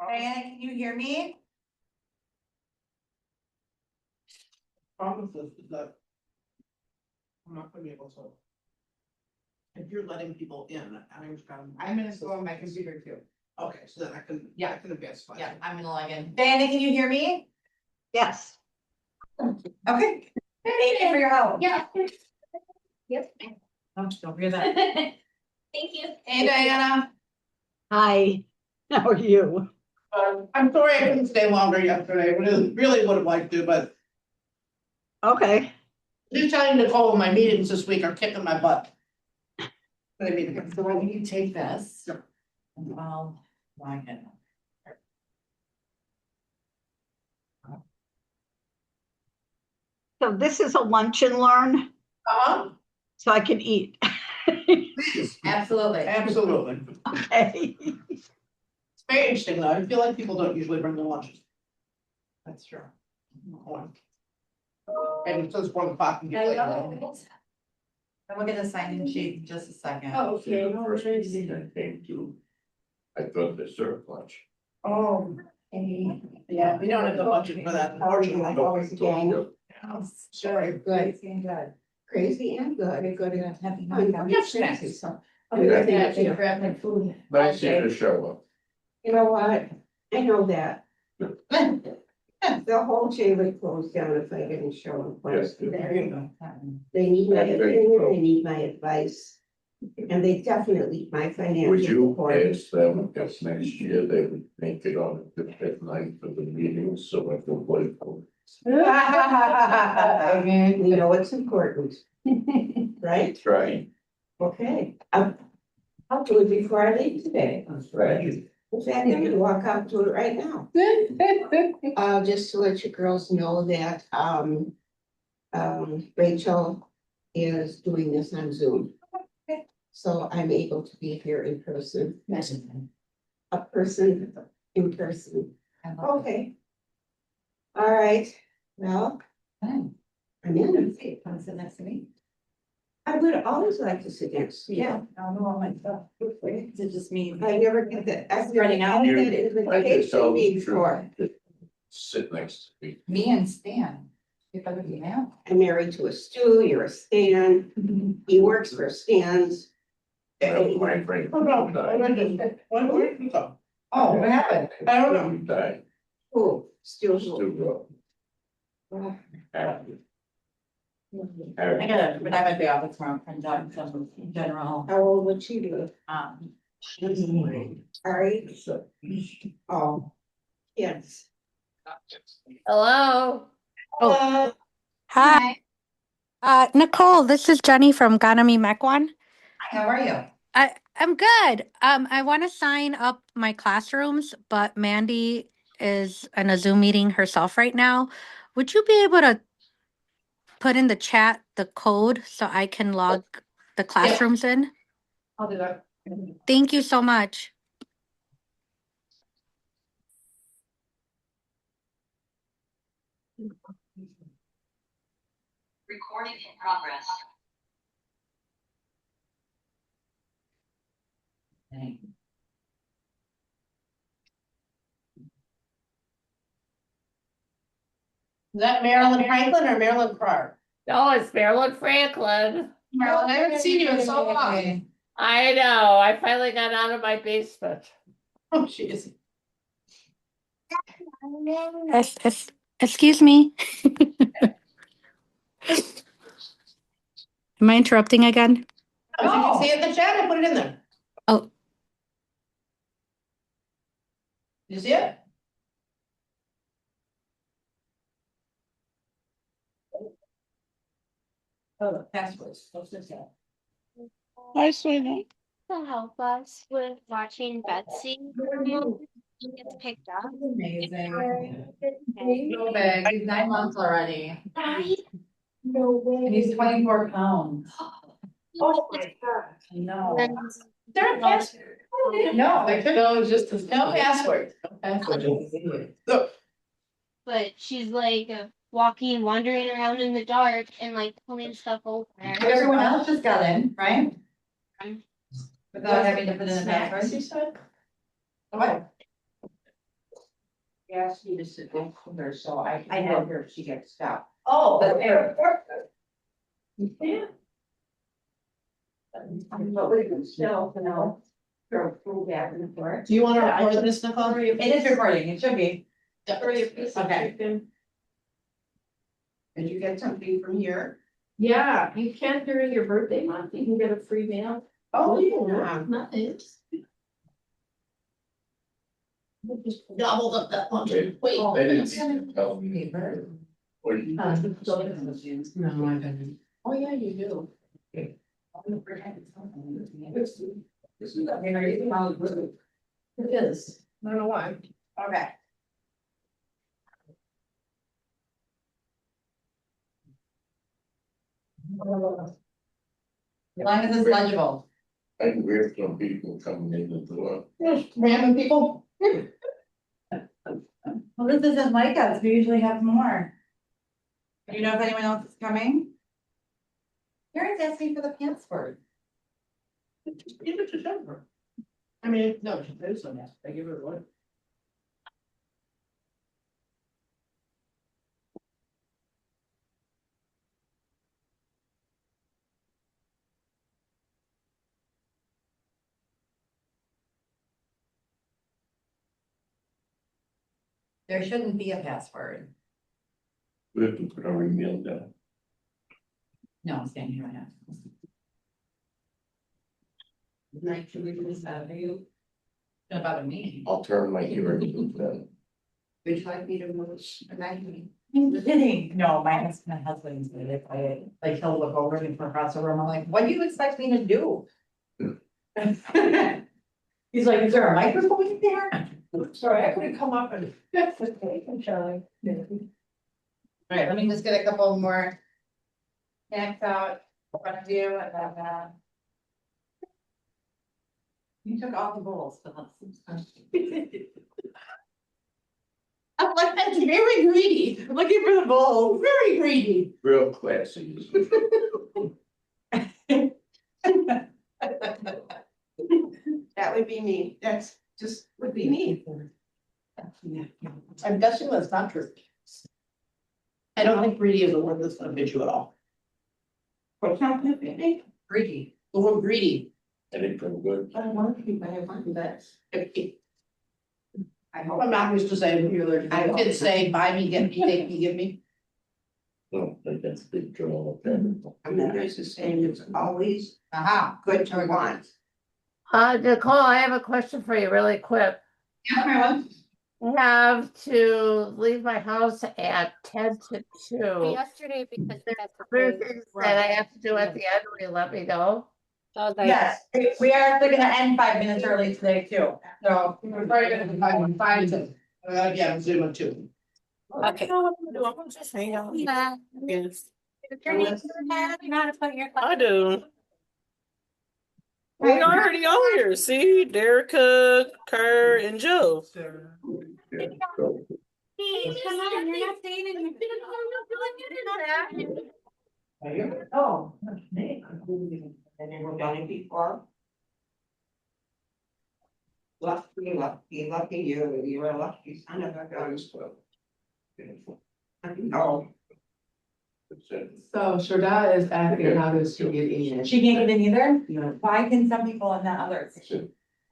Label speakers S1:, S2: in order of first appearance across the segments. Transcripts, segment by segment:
S1: Diana, can you hear me?
S2: Problem with this is that I'm not gonna be able to. If you're letting people in,
S3: I'm gonna go on my computer too.
S2: okay, so then I can.
S3: Yeah.
S2: I can advance. slides.
S3: Yeah, I'm gonna log in.
S1: Diana, can you hear me?
S4: Yes.
S1: Okay. Thank you for your help.
S5: Yeah. Yep.
S3: Oh, don't forget that.
S5: Thank you.
S1: Hey, Diana.
S4: Hi, how are you?
S2: I'm sorry I couldn't stay longer yesterday, really would have liked to, but
S4: Okay,
S2: just telling Nicole my meetings this week are kicking my butt. But I mean,
S3: So why don't you take this?
S2: Sure.
S3: And I'll log in.
S4: so this is a lunch and learn, so I can eat.
S2: please,
S3: Absolutely.
S2: absolutely.
S4: Okay.
S2: It's very interesting though. I feel like people don't usually bring their lunches.
S3: That's true.
S2: And it says 1 o'clock and get later.
S3: I'm looking at the sign-in sheet in just a second.
S5: Oh, okay.
S6: The first meeting I came to, I thought they served lunch.
S2: Oh, yeah, we don't have the budget for that, unfortunately.
S3: Sure, good. Good.
S7: Crazy and good.
S3: Good, good. Happy.
S2: Yes, snacks.
S7: So,
S6: Yeah.
S3: Grab my food.
S6: Nice of you to show
S7: you know what? I know that. The whole jail would close down if I didn't show them.
S6: Yes.
S2: There you go.
S7: They need my
S6: That's very
S7: opinion,
S6: cool.
S7: they need my advice. And they definitely need my
S6: up.
S7: financial
S6: Would you
S7: support.
S6: ask them if next year they would make it on the fifth night of the meeting so I can play for
S7: We know it's important. Right?
S6: it? Right.
S7: Okay. I'll do it before I leave today.
S6: Right.
S7: In fact, I'm gonna walk out to it right now. Just to let you girls know that, Rachel is doing this on Zoom. So I'm able to be here in person, a person in person. Okay. All right, well, I'm in.
S3: Want to sit next to me?
S7: I would always like to sit next to you.
S3: Yeah, I'll know all my stuff. Is it just me?
S7: I never get that. I've never
S3: Running out.
S7: had that
S6: I just tell
S7: invitation
S6: them
S7: before.
S6: the truth. Sit next to me.
S3: Me and Stan. If I would be now.
S7: I'm married to a Stu, you're a Stan, he works for Stan's.
S6: Well, my friend.
S2: Oh, no, where did you go?
S3: Oh, what happened?
S2: I don't know.
S6: Died.
S7: Oh, Stu's.
S6: Still happy.
S3: I gotta, but I might be out tomorrow from Doug, some general,
S7: How old would she be? Ari? Oh. Yes.
S5: Hello.
S8: Oh. Hi. Nicole, this is Jenny from Ganami Mequon.
S3: how are you?
S8: I'm good. I want to sign up my classrooms, but Mandy is in a Zoom meeting herself right now. Would you be able to put in the chat the code so I can log the classrooms in?
S2: I'll do that.
S8: Thank you so much.
S9: Recording in progress.
S2: Is that Marilyn Franklin or Marilyn Carr?
S5: No, it's Marilyn Franklin.
S2: Marilyn, I haven't seen you in so long.
S5: I know. I finally got out of my basement.
S2: Oh, jeez.
S8: Excuse me. Am I interrupting again?
S2: Did you see it in the chat? I put it in there.
S8: Oh.
S2: Did you see it?
S3: Oh, the passwords. What's this at?
S8: Hi, sweetie.
S10: To help us with watching Betsy. He gets picked up.
S3: Amazing. So big, he's 9 months already,
S7: No way.
S3: and he's 24 pounds.
S7: Oh my God.
S3: No.
S10: And
S2: There a password?
S3: No, no, just his.
S2: No password. Look,
S10: but she's like walking, wandering around in the dark and like pulling stuff over.
S3: Everyone else just got in, right?
S10: Um,
S3: Without having to put in a password.
S2: What?
S3: asked you to sit next to her, so I
S1: I
S3: can
S1: know.
S3: tell her if she gets stopped.
S1: Oh.
S3: But there.
S1: Yeah. But we can still, you know, throw back and forth.
S2: Do you wanna
S3: Yeah, I
S2: record
S3: just-
S2: this, Nicole?
S1: It is recording, it should be.
S3: Okay.
S7: Did you get something from here?
S3: Yeah, you can during your birthday month, you can get a free meal.
S7: Oh, yeah.
S3: Nice.
S2: Just gobbled up that lunch.
S6: They
S2: Wait.
S6: they didn't tell me. What do you-
S3: No, I didn't. Oh, yeah, you do. It is.
S2: I don't know why.
S1: Okay. As long as it's legible.
S6: I can hear some people coming in the door.
S2: Yes, random people.
S1: Well, this isn't like us, we usually have more. Do you know if anyone else is coming? Karen's asking for the password.
S2: Just give it to Jennifer. I mean, no, she knows on that, I give her one.
S1: There shouldn't be a password.
S6: We have to put our email down.
S1: No, I'm standing here right now.
S7: Like, should we do that, are you?
S1: Don't bother me.
S6: I'll turn my hearing down.
S7: Would you like me to move? Imagine.
S1: I'm kidding. No, my husband's good. If I, like, he'll look over me from across the room. I'm like, what do you expect me to do? He's like, is there a microphone in there?
S2: Sorry, I couldn't come up and.
S1: I'm Charlie. All right, let me just get a couple more. Snacks out, what to do, and then, you took all the bowls, but that's.
S2: I'm like, that's very greedy, looking for the bowl, very greedy.
S6: Real classy.
S7: That would be me, that's just would be me.
S2: I'm guessing that's not true. I don't think greedy is a word that's gonna fit you at all.
S7: What's not gonna fit me?
S1: Greedy.
S2: The word greedy.
S6: Anything good?
S7: I don't want to keep my one, but. I hope.
S2: My mom used to say, when you're allergic, I did say, buy me, get me, take me, give me.
S6: No, I think that's a big draw.
S7: I mean, there's a saying, it's always
S1: Aha.
S7: good to want.
S5: Nicole, I have a question for you really quick.
S1: Yeah, Marilyn.
S5: I have to leave my house at 10 to 2.
S8: Yesterday, because that's
S5: There's things that I have to do at the end. Will you let me go?
S1: Yes, we are actually gonna end 5 minutes early today too. So.
S2: We're probably gonna be fine to, yeah, I'm Zoom too.
S8: Okay.
S5: I'm just hanging out.
S8: Yes. Your name, you know how to put your.
S5: I do. We already on here. See, Derica, Kerr, and Joe.
S6: Yeah, so,
S8: Come on, you're not staying in here.
S7: Oh, okay. I never done it before. Lucky, lucky you, you're a lucky son of a gun. No.
S3: So Shraddha is asking how does she get in?
S1: She can't get in either?
S3: No.
S1: Why can some people and not others?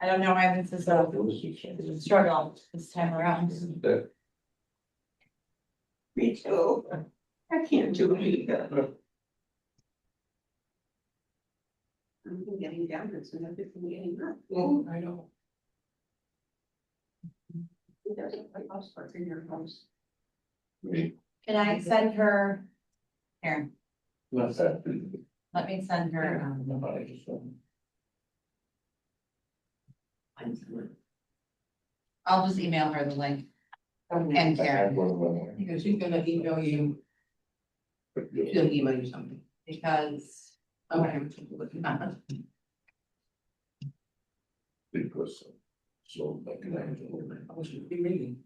S1: I don't know why this is a struggle this time around.
S7: Me too. I can't do it either. I'm getting down, it's another thing getting up.
S2: Oh, I know.
S7: It doesn't like house parts in your house.
S1: Can I send her? Here,
S6: Not that.
S1: let me send her. I'll just email her the link. And Karen,
S2: Because she's gonna email you, she'll email you something.
S1: because.
S2: Okay.
S6: Because. So, like.
S2: I should be reading.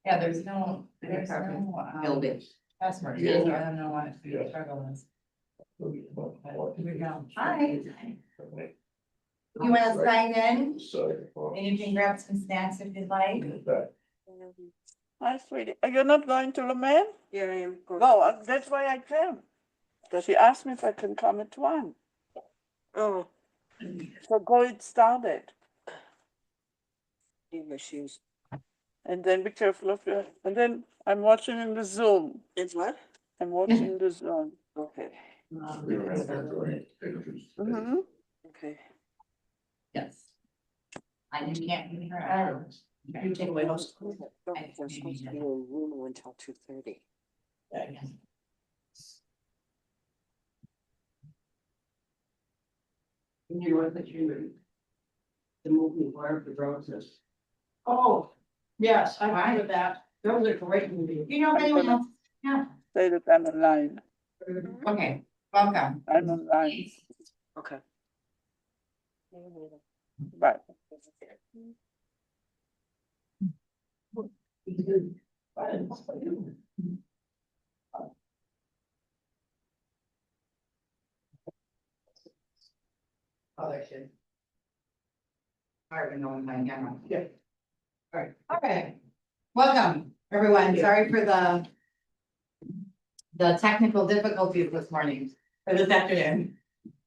S1: Yeah, there's no.
S7: Building.
S1: Password,
S6: Yeah.
S1: so I don't know what the
S6: Yeah.
S1: struggle is. Hi. You wanna sign in? And you can grab some snacks if you'd like.
S2: Hi, sweetie. Are you not going to Lumen?
S3: Yeah, I am.
S2: No, that's why I came. Because she asked me if I can come at 1.
S3: Oh,
S2: So go it started.
S3: need my shoes.
S2: And then be careful of your, and then I'm watching in the Zoom.
S3: It's what?
S2: I'm watching the Zoom.
S3: Okay.
S2: Mm-hmm.
S3: Okay.
S1: Yes. I can't hear her.
S3: You take away those. They're supposed to be in room until 2:30.
S2: You know that you, the movie where the roses.
S4: Oh, yes, I remember that. That was a great movie.
S1: You know if anyone else? Yeah.
S2: Say that I'm online.
S1: Okay, welcome.
S2: I'm online.
S3: Okay.
S2: Bye.
S1: Other shit. Alright, no one mind camera.
S2: Yeah.
S1: Alright, okay. Welcome, everyone. Sorry for the technical difficulties this morning, or this afternoon.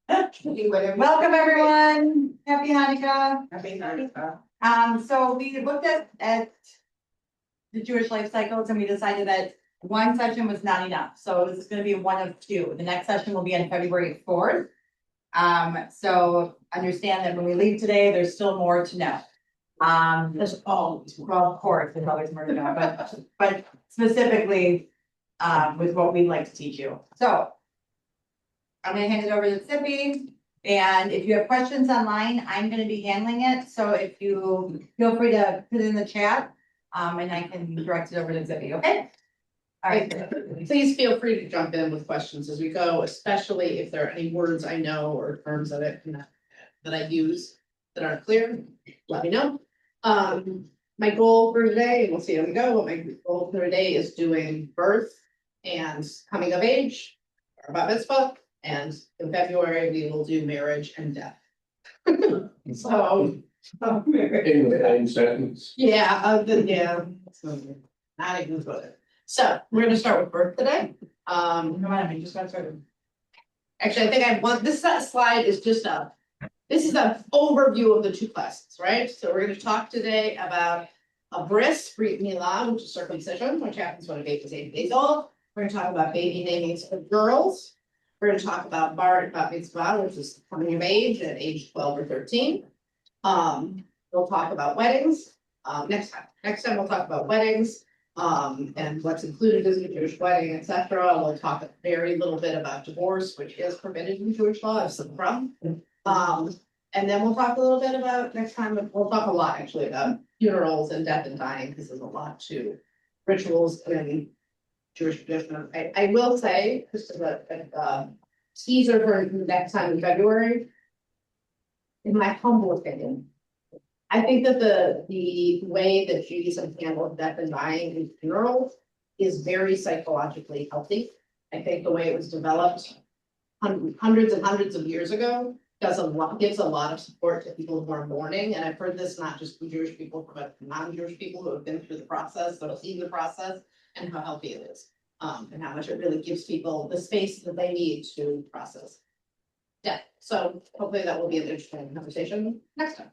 S1: Welcome, everyone. Happy Hanukkah.
S2: Happy Hanukkah.
S1: So we looked at the Jewish life cycles and we decided that one session was not enough. So this is gonna be one of two. The next session will be on February 4th. So understand that when we leave today, there's still more to know. There's always, well, of course, there's always more to know, but specifically, with what we'd like to teach you. So I'm gonna hand it over to Zippy. And if you have questions online, I'm gonna be handling it. So if you feel free to put it in the chat, and I can direct it over to Zippy, okay? All right.
S2: Please feel free to jump in with questions as we go, especially if there are any words I know or terms that I use that aren't clear, let me know. My goal for today, and we'll see how we go, but my goal for today is doing birth and coming of age, or bat mitzvah, and in February, we will do marriage and death. So.
S6: In the same sentence.
S2: Yeah, not even good. So we're gonna start with birth today.
S1: Come on, I just got started.
S2: Actually, I think I want, this slide is just this is an overview of the two classes, right? So we're gonna talk today about a bris, brit milah, which is circumcision, which happens when a baby is 8 days old. We're gonna talk about baby namings for girls. We're gonna talk about bat mitzvah, which is coming of age at age 12 or 13. We'll talk about weddings, next time. Next time we'll talk about weddings, and what's included in a Jewish wedding, etc. We'll talk a very little bit about divorce, which is permitted in Jewish law, if some from. And then we'll talk a little bit about, next time, we'll talk a lot actually about funerals and death and dying, because there's a lot to rituals and Jewish tradition. I will say, just as a teaser for next time in February, in my humble opinion, I think that the way that Judaism handles death and dying in funerals is very psychologically healthy. I think the way it was developed hundreds and hundreds of years ago gives a lot of support to people who are mourning. And I've heard this not just from Jewish people, but non-Jewish people who have been through the process, that have seen the process, and how healthy it is. And how much it really gives people the space that they need to process death. So hopefully that will be an interesting conversation next time.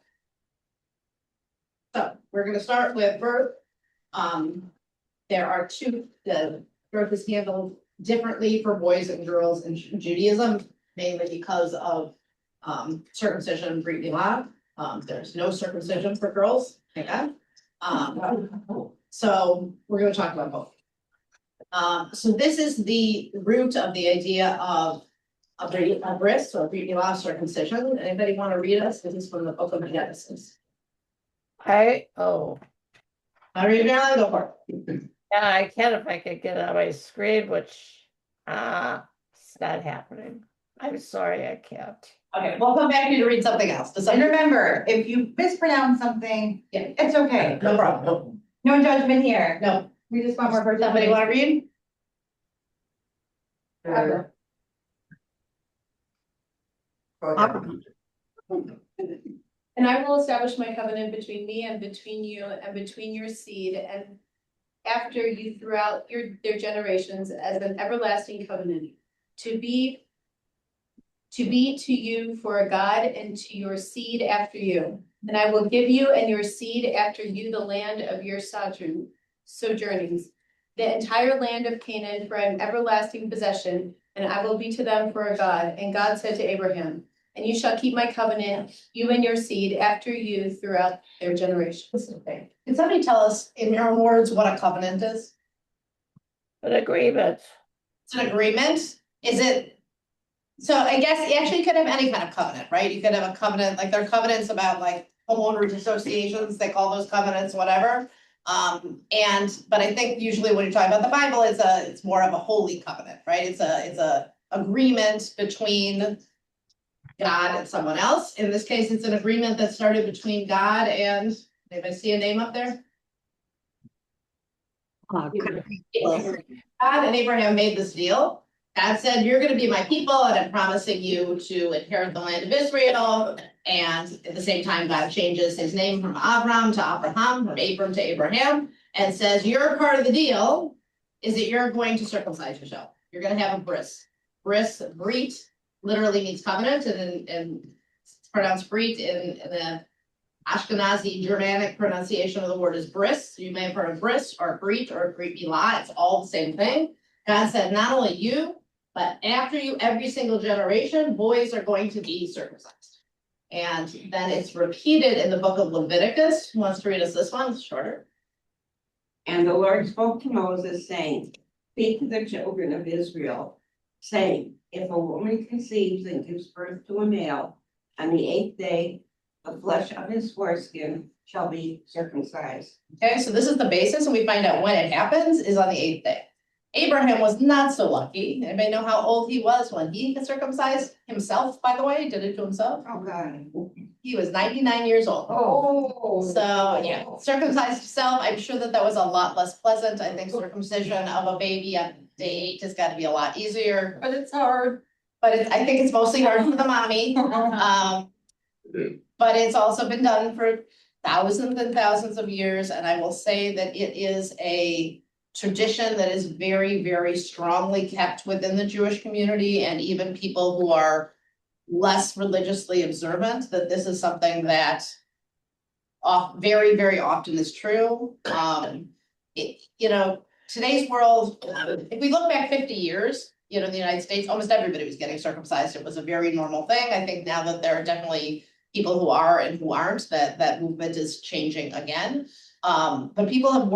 S2: So we're gonna start with birth. There are the birth is handled differently for boys and girls in Judaism, mainly because of circumcision, brit milah. There's no circumcision for girls, thank God. So we're gonna talk about both. So this is the root of the idea of a bris or brit milah, circumcision. Anybody want to read us? This is from the book of Genesis.
S5: I
S2: read it now, go for it.
S5: Yeah, I can if I could get it on my screen, which it's not happening. I'm sorry, I can't.
S2: Okay, we'll come back to you to read something else.
S1: And remember, if you mispronounce something,
S2: Yeah.
S1: it's okay.
S2: No problem.
S1: No judgment here.
S2: No.
S1: We just want more.
S2: Somebody want to read? And I will establish my covenant between me and between you and between your seed and after you throughout their generations as an everlasting covenant to be to you for a God and to your seed after you. And I will give you and your seed after you the land of your sojournings, the entire land of Canaan for an everlasting possession, and I will be to them for a God. And God said to Abraham, and you shall keep my covenant, you and your seed after you throughout their generations. Okay. Can somebody tell us in your own words what a covenant is?
S5: An agreement.
S2: It's an agreement. Is it? So I guess you actually could have any kind of covenant, right? You could have a covenant, like there are covenants about like homeowners associations, they call those covenants, whatever. But I think usually when you're talking about the Bible, it's more of a holy covenant, right? It's a agreement between God and someone else. In this case, it's an agreement that started between God and, anybody see a name up there? God and Abraham made this deal. God said, you're gonna be my people and I'm promising you to inherit the land of Israel. And at the same time, God changes his name from Abram to Abraham, from Abram to Abraham, and says, your part of the deal is that you're going to circumcise yourself. You're gonna have a bris. Brit literally means covenant, and it's pronounced brit in the Ashkenazi Germanic pronunciation of the word is bris. You may have heard of bris or brit or brit milah. It's all the same thing. God said, not only you, but after you, every single generation, boys are going to be circumcised. And then it's repeated in the book of Leviticus. Who wants to read us this one? It's shorter.
S7: And the Lord spoke to Moses, saying, speak to the children of Israel, saying, if a woman conceives and gives birth to a male, on the 8th day, the flesh of his foreskin shall be circumcised.
S2: Okay, so this is the basis, and we find out when it happens is on the 8th day. Abraham was not so lucky. Anybody know how old he was when he had circumcised himself, by the way? Did it to himself?
S7: Oh, God.
S2: He was 99 years old.
S7: Oh.
S2: So, yeah, circumcised himself. I'm sure that was a lot less pleasant. I think circumcision of a baby on day 8 has got to be a lot easier.
S1: But it's hard.
S2: But I think it's mostly hard for the mommy. But it's also been done for thousands and thousands of years. And I will say that it is a tradition that is very, very strongly kept within the Jewish community and even people who are less religiously observant, that this is something that very, very often is true. Today's world, if we look back 50 years, in the United States, almost everybody was getting circumcised. It was a very normal thing. I think now that there are definitely people who are and who aren't, that movement is changing again. But people have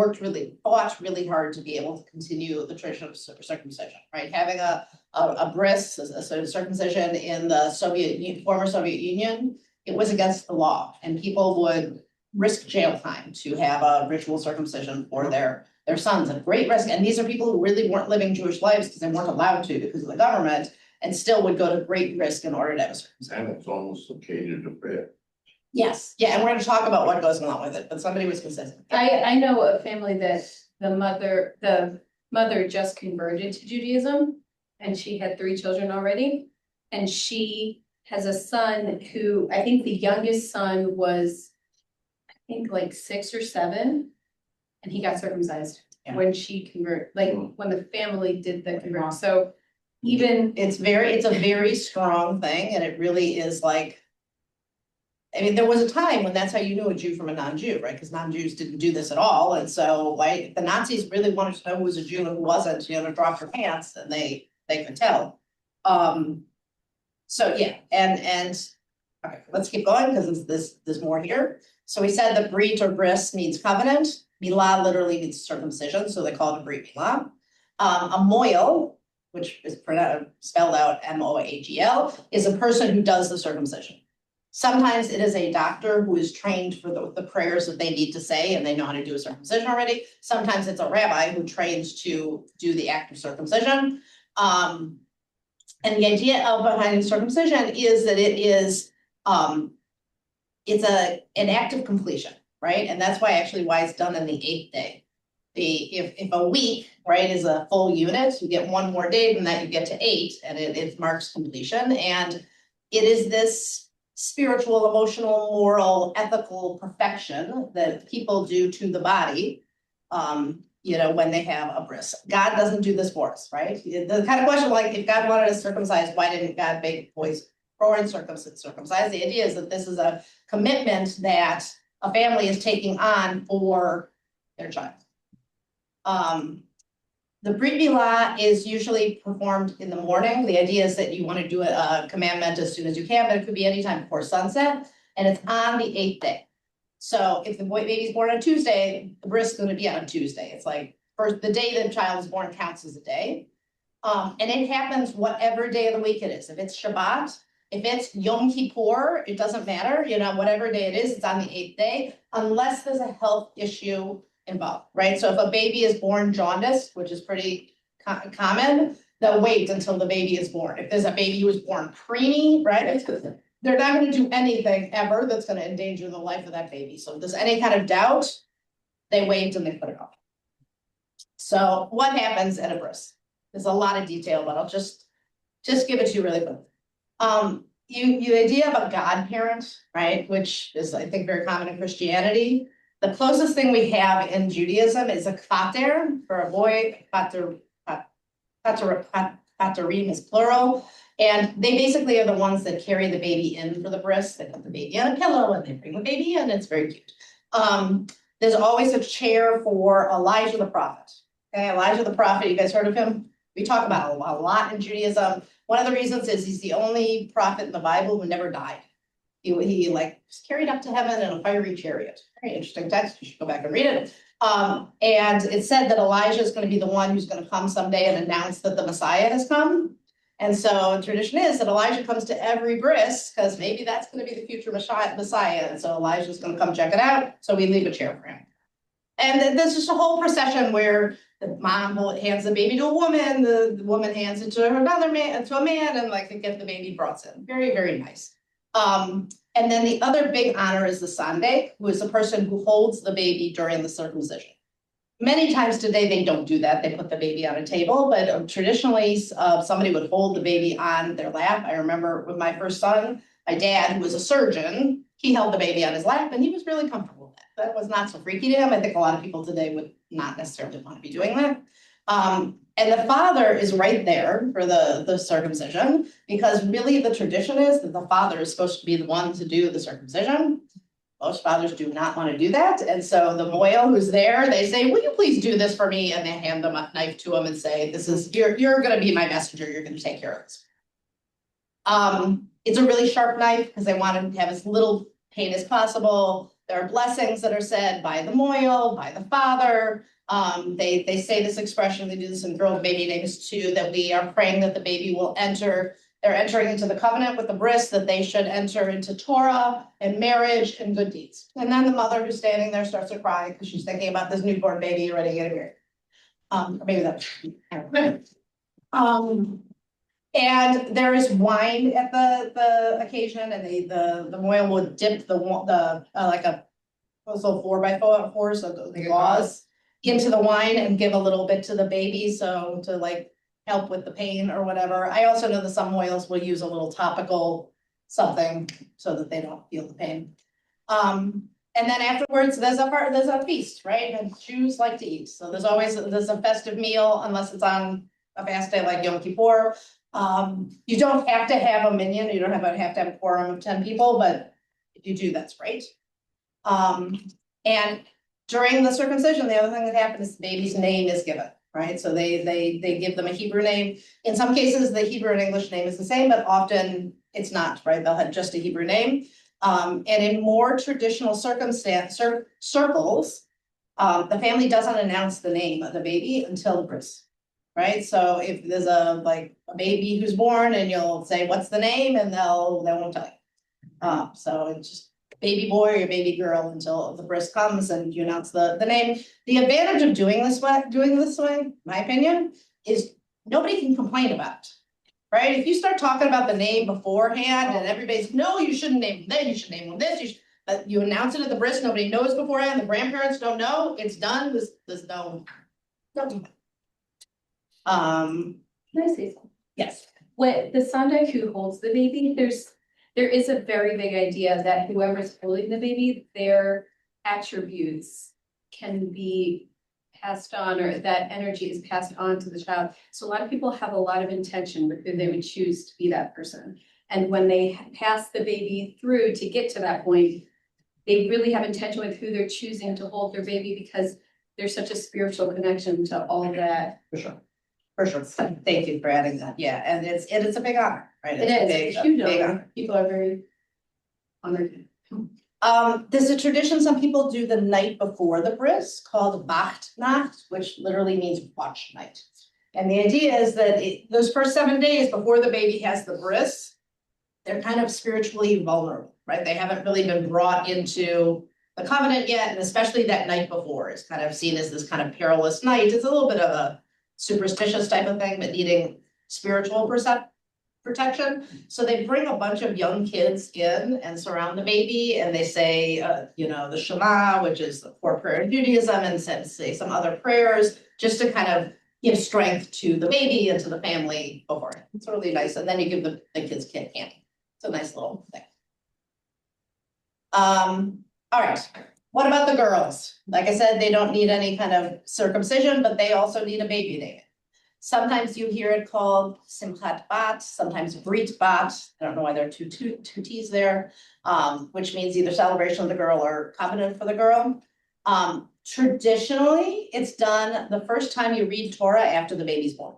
S2: fought really hard to be able to continue the tradition of circumcision, right? Having a bris, a circumcision in the former Soviet Union, it was against the law, and people would risk jail time to have a ritual circumcision for their sons at great risk. And these are people who really weren't living Jewish lives because they weren't allowed to because of the government, and still would go to great risk in order to have a circumcision.
S6: And it's almost located a bit.
S2: Yes, yeah, and we're gonna talk about what goes along with it, but somebody was consistent.
S11: I know a family that the mother just converted to Judaism and she had 3 children already. And she has a son who, I think the youngest son was, I think like 6 or 7. And he got circumcised when she when the family did the conversion. So even
S2: It's a very strong thing, and it really is like, I mean, there was a time when that's how you knew a Jew from a non-Jew, right? Because non-Jews didn't do this at all, and so the Nazis really wanted to know who was a Jew and who wasn't, to drop their pants, and they could tell. So yeah, and okay, let's keep going because there's more here. So we said the brit or bris means covenant. Milah literally means circumcision, so they call it a brit milah. A moil, which is spelled out M-O-A-G-L, is a person who does the circumcision. Sometimes it is a doctor who is trained for the prayers that they need to say and they know how to do a circumcision already. Sometimes it's a rabbi who trains to do the act of circumcision. And the idea behind circumcision is that it's an act of completion, right? And that's why it's done on the 8th day. If a week, right, is a full unit, you get one more day than that, you get to 8, and it marks completion. And it is this spiritual, emotional, moral, ethical perfection that people do to the body. When they have a bris. God doesn't do this for us, right? The kind of question like, if God wanted us circumcised, why didn't God make boys born circumcised? The idea is that this is a commitment that a family is taking on for their child. The Brit Milah is usually performed in the morning. The idea is that you want to do a commandment as soon as you can, but it could be anytime before sunset, and it's on the 8th day. So if the baby's born on Tuesday, the bris is going to be on Tuesday. It's like first the day the child is born counts as a day. And it happens whatever day of the week it is. If it's Shabbat, if it's Yom Kippur, it doesn't matter, whatever day it is, it's on the 8th day, unless there's a health issue involved, right? So if a baby is born jaundiced, which is pretty common, they'll wait until the baby is born. If there's a baby who was born preemie, right? They're not going to do anything ever that's going to endanger the life of that baby. So if there's any kind of doubt, they wait and they put it off. So what happens at a bris? There's a lot of detail, but I'll just give it to you really quick. You idea of a godparent, right? Which is, I think, very common in Christianity. The closest thing we have in Judaism is a kvater for a boy. Kvaterim is plural. And they basically are the ones that carry the baby in for the bris. They put the baby on a pillow and they bring the baby in. It's very cute. There's always a chair for Elijah the prophet. Okay, Elijah the prophet, you guys heard of him? We talk about a lot in Judaism. One of the reasons is he's the only prophet in the Bible who never died. He was carried up to heaven in a fiery chariot. Very interesting text. You should go back and read it. And it said that Elijah is going to be the one who's going to come someday and announce that the Messiah has come. And so tradition is that Elijah comes to every bris because maybe that's going to be the future Messiah. And so Elijah's going to come check it out. So we leave a chair for him. And then there's just a whole procession where the mom hands the baby to a woman, the woman hands it to another man, to a man, and they get the baby brought in. Very, very nice. And then the other big honor is the Sandek, who is the person who holds the baby during the circumcision. Many times today, they don't do that. They put the baby on a table, but traditionally, somebody would hold the baby on their lap. I remember with my first son, my dad, who was a surgeon, he held the baby on his lap and he was really comfortable with that. That was not so freaky to him. I think a lot of people today would not necessarily want to be doing that. And the father is right there for the circumcision, because really the tradition is that the father is supposed to be the one to do the circumcision. Most fathers do not want to do that. And so the moil who's there, they say, will you please do this for me? And they hand them a knife to him and say, you're going to be my messenger. You're going to take care of this. It's a really sharp knife because they want to have as little pain as possible. There are blessings that are said by the moil, by the father. They say this expression, they do this in girl baby names too, that we are praying that the baby will enter. They're entering into the covenant with the bris, that they should enter into Torah and marriage and good deeds. And then the mother who's standing there starts to cry because she's thinking about this newborn baby ready to get married. Or maybe that's, I don't know. And there is wine at the occasion, and the moil will dip the like a little 4x4, so the gauze into the wine and give a little bit to the baby, so to help with the pain or whatever. I also know that some oils will use a little topical something so that they don't feel the pain. And then afterwards, there's a feast, right? And Jews like to eat, so there's a festive meal unless it's on a fast day like Yom Kippur. You don't have to have a minyan, you don't have to have a quorum of 10 people, but if you do, that's great. And during the circumcision, the other thing that happens is the baby's name is given, right? So they give them a Hebrew name. In some cases, the Hebrew and English name is the same, but often it's not, right? They'll have just a Hebrew name. And in more traditional circles, the family doesn't announce the name of the baby until the bris. Right, so if there's a baby who's born and you'll say, what's the name? And they won't tell you. So it's just baby boy or baby girl until the bris comes and you announce the name. The advantage of doing this way, my opinion, is nobody can complain about it. Right, if you start talking about the name beforehand and everybody's, no, you shouldn't name them, you should name them this, but you announce it at the bris, nobody knows beforehand, the grandparents don't know, it's done, there's no.
S11: Can I say something?
S2: Yes.
S11: What the Sandek who holds the baby, there's there is a very big idea that whoever's holding the baby, their attributes can be passed on, or that energy is passed on to the child. So a lot of people have a lot of intention with who they would choose to be that person. And when they pass the baby through to get to that point, they really have intention with who they're choosing to hold their baby, because there's such a spiritual connection to all that.
S2: For sure. For sure. Thank you for adding that. Yeah, and it's a big honor, right?
S11: It
S2: It's a
S11: is,
S2: big-
S11: it's a huge
S2: big
S11: honor. People are very honored.
S2: There's a tradition, some people do the night before the bris called Wachtnacht, which literally means watch night. And the idea is that those first 7 days before the baby has the bris, they're kind of spiritually vulnerable, right? They haven't really been brought into the covenant yet, and especially that night before is kind of seen as this kind of perilous night. It's a little bit of a superstitious type of thing, but needing spiritual protection. So they bring a bunch of young kids in and surround the baby, and they say, the Shema, which is the core prayer in Judaism, and say some other prayers, just to kind of give strength to the baby and to the family before. It's really nice. And then you give the kids kid candy. It's a nice little thing. All right. What about the girls? Like I said, they don't need any kind of circumcision, but they also need a baby name. Sometimes you hear it called Simchat Bat, sometimes Brit Bat. I don't know why there are two T's there, which means either celebration of the girl or covenant for the girl. Traditionally, it's done the first time you read Torah after the baby's born.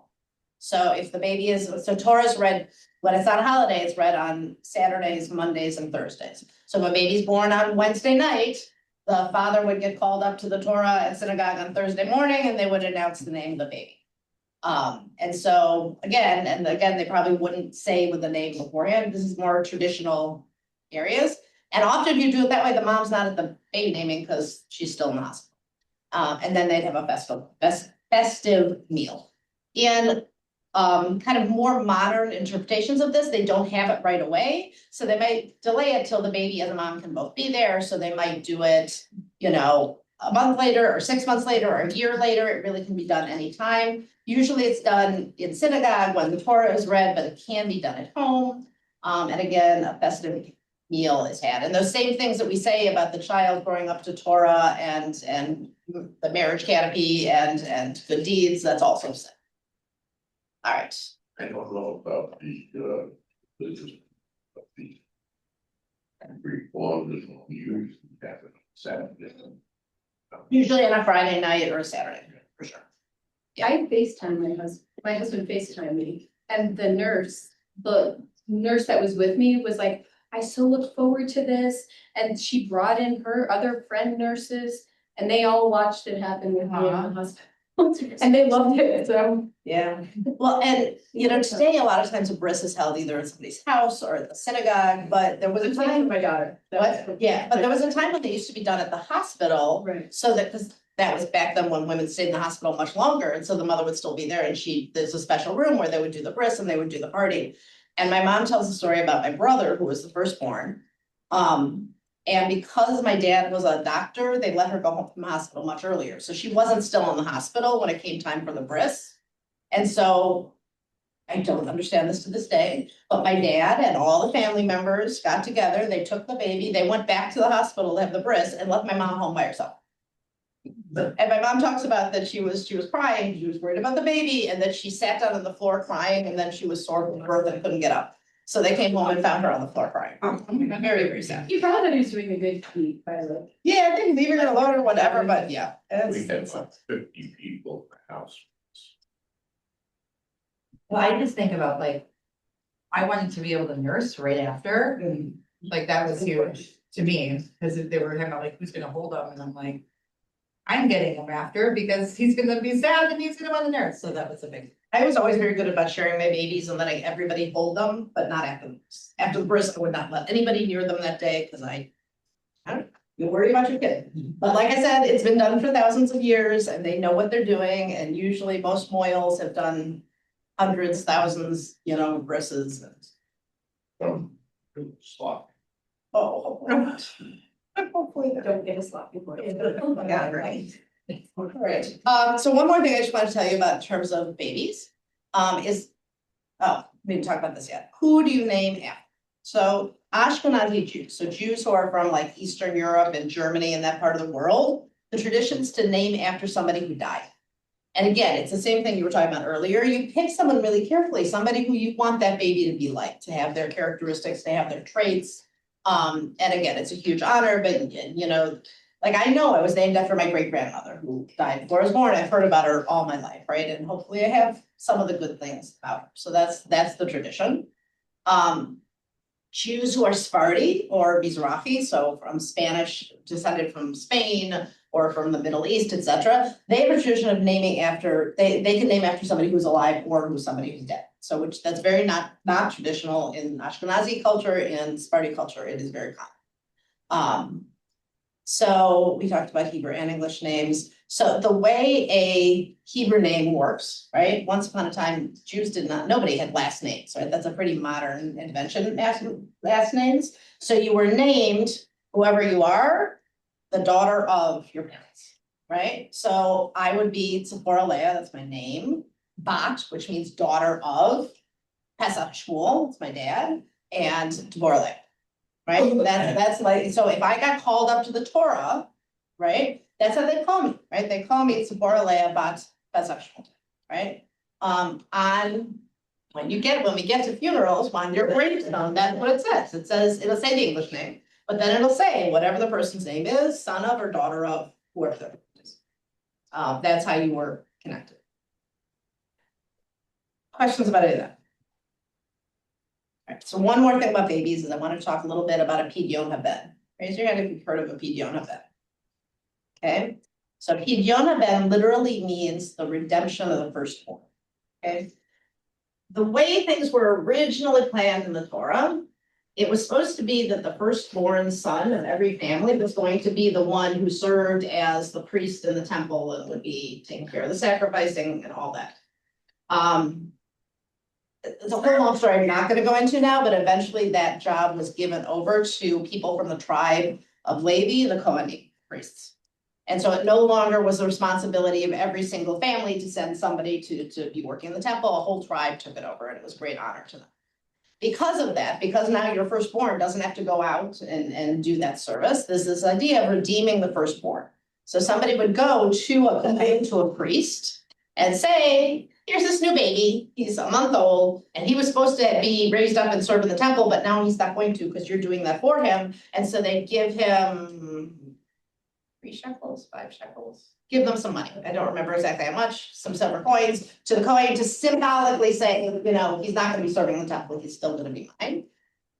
S2: So if the baby Torah is read, when it's on a holiday, it's read on Saturdays, Mondays, and Thursdays. So if a baby's born on Wednesday night, the father would get called up to the Torah at synagogue on Thursday morning, and they would announce the name of the baby. And so again, they probably wouldn't say with the name beforehand. This is more traditional areas. And often you do it that way, the mom's not at the baby naming because she's still in the hospital. And then they'd have a festive meal. And kind of more modern interpretations of this, they don't have it right away. So they might delay it till the baby and the mom can both be there. So they might do it, a month later or 6 months later or a year later. It really can be done anytime. Usually it's done in synagogue when the Torah is read, but it can be done at home. And again, a festive meal is had. And those same things that we say about the child growing up to Torah and the marriage canopy and good deeds, that's also said. All right.
S6: I don't know about the reform that we usually have it Saturday.
S2: Usually on a Friday night or a Saturday, for sure.
S11: I FaceTime my husband FaceTimed me, and the nurse that was with me was like, I so look forward to this. And she brought in her other friend nurses, and they all watched it happen with me in the hospital. And they loved it, so.
S2: Yeah, well, and today a lot of times a bris is held either in somebody's house or at the synagogue, but there was a time.
S11: My daughter.
S2: What? Yeah, but there was a time when they used to be done at the hospital.
S11: Right.
S2: So that, because that was back then when women stayed in the hospital much longer, and so the mother would still be there, and there's a special room where they would do the bris and they would do the party. And my mom tells a story about my brother, who was the firstborn. And because my dad was a doctor, they let her go home from the hospital much earlier. So she wasn't still in the hospital when it came time for the bris. And so I don't understand this to this day, but my dad and all the family members got together, they took the baby, they went back to the hospital to have the bris and left my mom home by herself. And my mom talks about that she was crying, she was worried about the baby, and that she sat down on the floor crying, and then she was sore from birth and couldn't get up. So they came home and found her on the floor crying. Very, very sad.
S11: You probably thought he was doing a good deed, by the way.
S2: Yeah, I think leaving her alone or whatever, but yeah.
S6: We had like 50 people in the house.
S3: Well, I just think about I wanted to be able to nurse right after, and that was huge to me, because they were talking about who's gonna hold him, and I'm like, I'm getting him after because he's gonna be sad and he's gonna want to nurse, so that was a big.
S2: I was always very good about sharing my babies and letting everybody hold them, but not after the bris. After the bris, I would not let anybody near them that day, because I don't know, you worry about your kid. But like I said, it's been done for thousands of years and they know what they're doing, and usually most moils have done hundreds, thousands, brises and.
S6: Slop.
S2: Oh. Hopefully they don't get a sloppy boy. Oh my God, right. All right, so one more thing I just want to tell you about in terms of babies, we didn't talk about this yet. Who do you name after? So Ashkenazi Jews, so Jews who are from like Eastern Europe and Germany and that part of the world, the tradition's to name after somebody who died. And again, it's the same thing you were talking about earlier. You pick someone really carefully, somebody who you want that baby to be like, to have their characteristics, to have their traits. And again, it's a huge honor, but you know, like I know I was named after my great grandmother who died before I was born. I've heard about her all my life, right? And hopefully I have some of the good things about her. So that's the tradition. Jews who are Sephardi or Mizrahi, so from Spanish, descended from Spain or from the Middle East, etc. They have a tradition of naming after, they can name after somebody who's alive or who's somebody who's dead. So which that's very not traditional in Ashkenazi culture, in Sephardi culture, it is very common. So we talked about Hebrew and English names. So the way a Hebrew name works, right? Once upon a time, Jews nobody had last names, right? That's a pretty modern invention, last names. So you were named, whoever you are, the daughter of your parents, right? So I would be Tzipora Leah, that's my name. Bat, which means daughter of. Pesach Shmuel, that's my dad, and Deborah Leah. Right, that's like, so if I got called up to the Torah, right, that's how they call me, right? They call me Tzipora Leah Bat Pesach Shmuel, right? When we get to funerals, on your gravestone, that's what it says. It says, it'll say the English name, but then it'll say whatever the person's name is, son of or daughter of whoever their is. That's how you were connected. Questions about any of that? All right, so one more thing about babies is I want to talk a little bit about a Pidyon Haben. Raise your hand if you've heard of a Pidyon Haben. Okay, so Pidyon Haben literally means the redemption of the firstborn. Okay, the way things were originally planned in the Torah, it was supposed to be that the firstborn son of every family was going to be the one who served as the priest in the temple and would be taking care of the sacrificing and all that. It's a whole long story I'm not going to go into now, but eventually that job was given over to people from the tribe of Levi, the Kohanim priests. And so it no longer was the responsibility of every single family to send somebody to be working in the temple. A whole tribe took it over and it was a great honor to them. Because of that, because now your firstborn doesn't have to go out and do that service, there's this idea of redeeming the firstborn. So somebody would go to a priest and say, here's this new baby, he's a month old, and he was supposed to be raised up and serve in the temple, but now he's not going to because you're doing that for him. And so they give him 3 shekels, 5 shekels, give them some money. I don't remember exactly how much, some silver coins to the Kohen to symbolically say, you know, he's not going to be serving the temple, he's still going to be mine.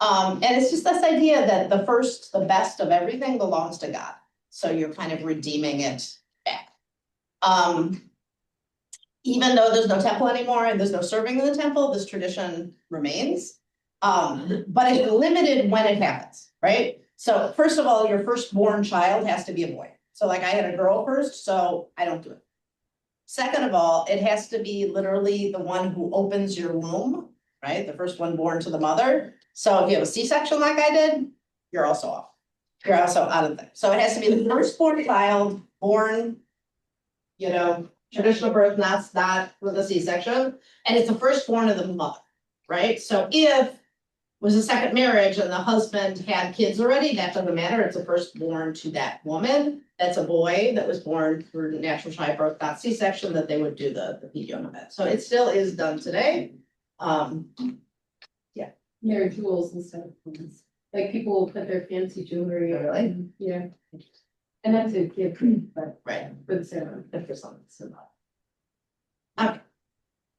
S2: And it's just this idea that the best of everything belongs to God. So you're kind of redeeming it back. Even though there's no temple anymore and there's no serving in the temple, this tradition remains. But it's limited when it happens, right? So first of all, your firstborn child has to be a boy. So like I had a girl first, so I don't do it. Second of all, it has to be literally the one who opens your womb, right? The first one born to the mother. So if you have a C-section like I did, you're also off. You're also out of there. So it has to be the firstborn child born, you know, traditional birth, not with a C-section, and it's the firstborn of the mother, right? So if it was a second marriage and the husband had kids already, that doesn't matter. It's a firstborn to that woman. That's a boy that was born through natural childbirth, not C-section, that they would do the Pidyon Haben. So it still is done today.
S11: Their jewels and stuff. Like people will put their fancy jewelry.
S2: Really?
S11: Yeah. And that's a gift, but
S2: Right.
S11: for the ceremony.
S2: And for some, it's not. Okay.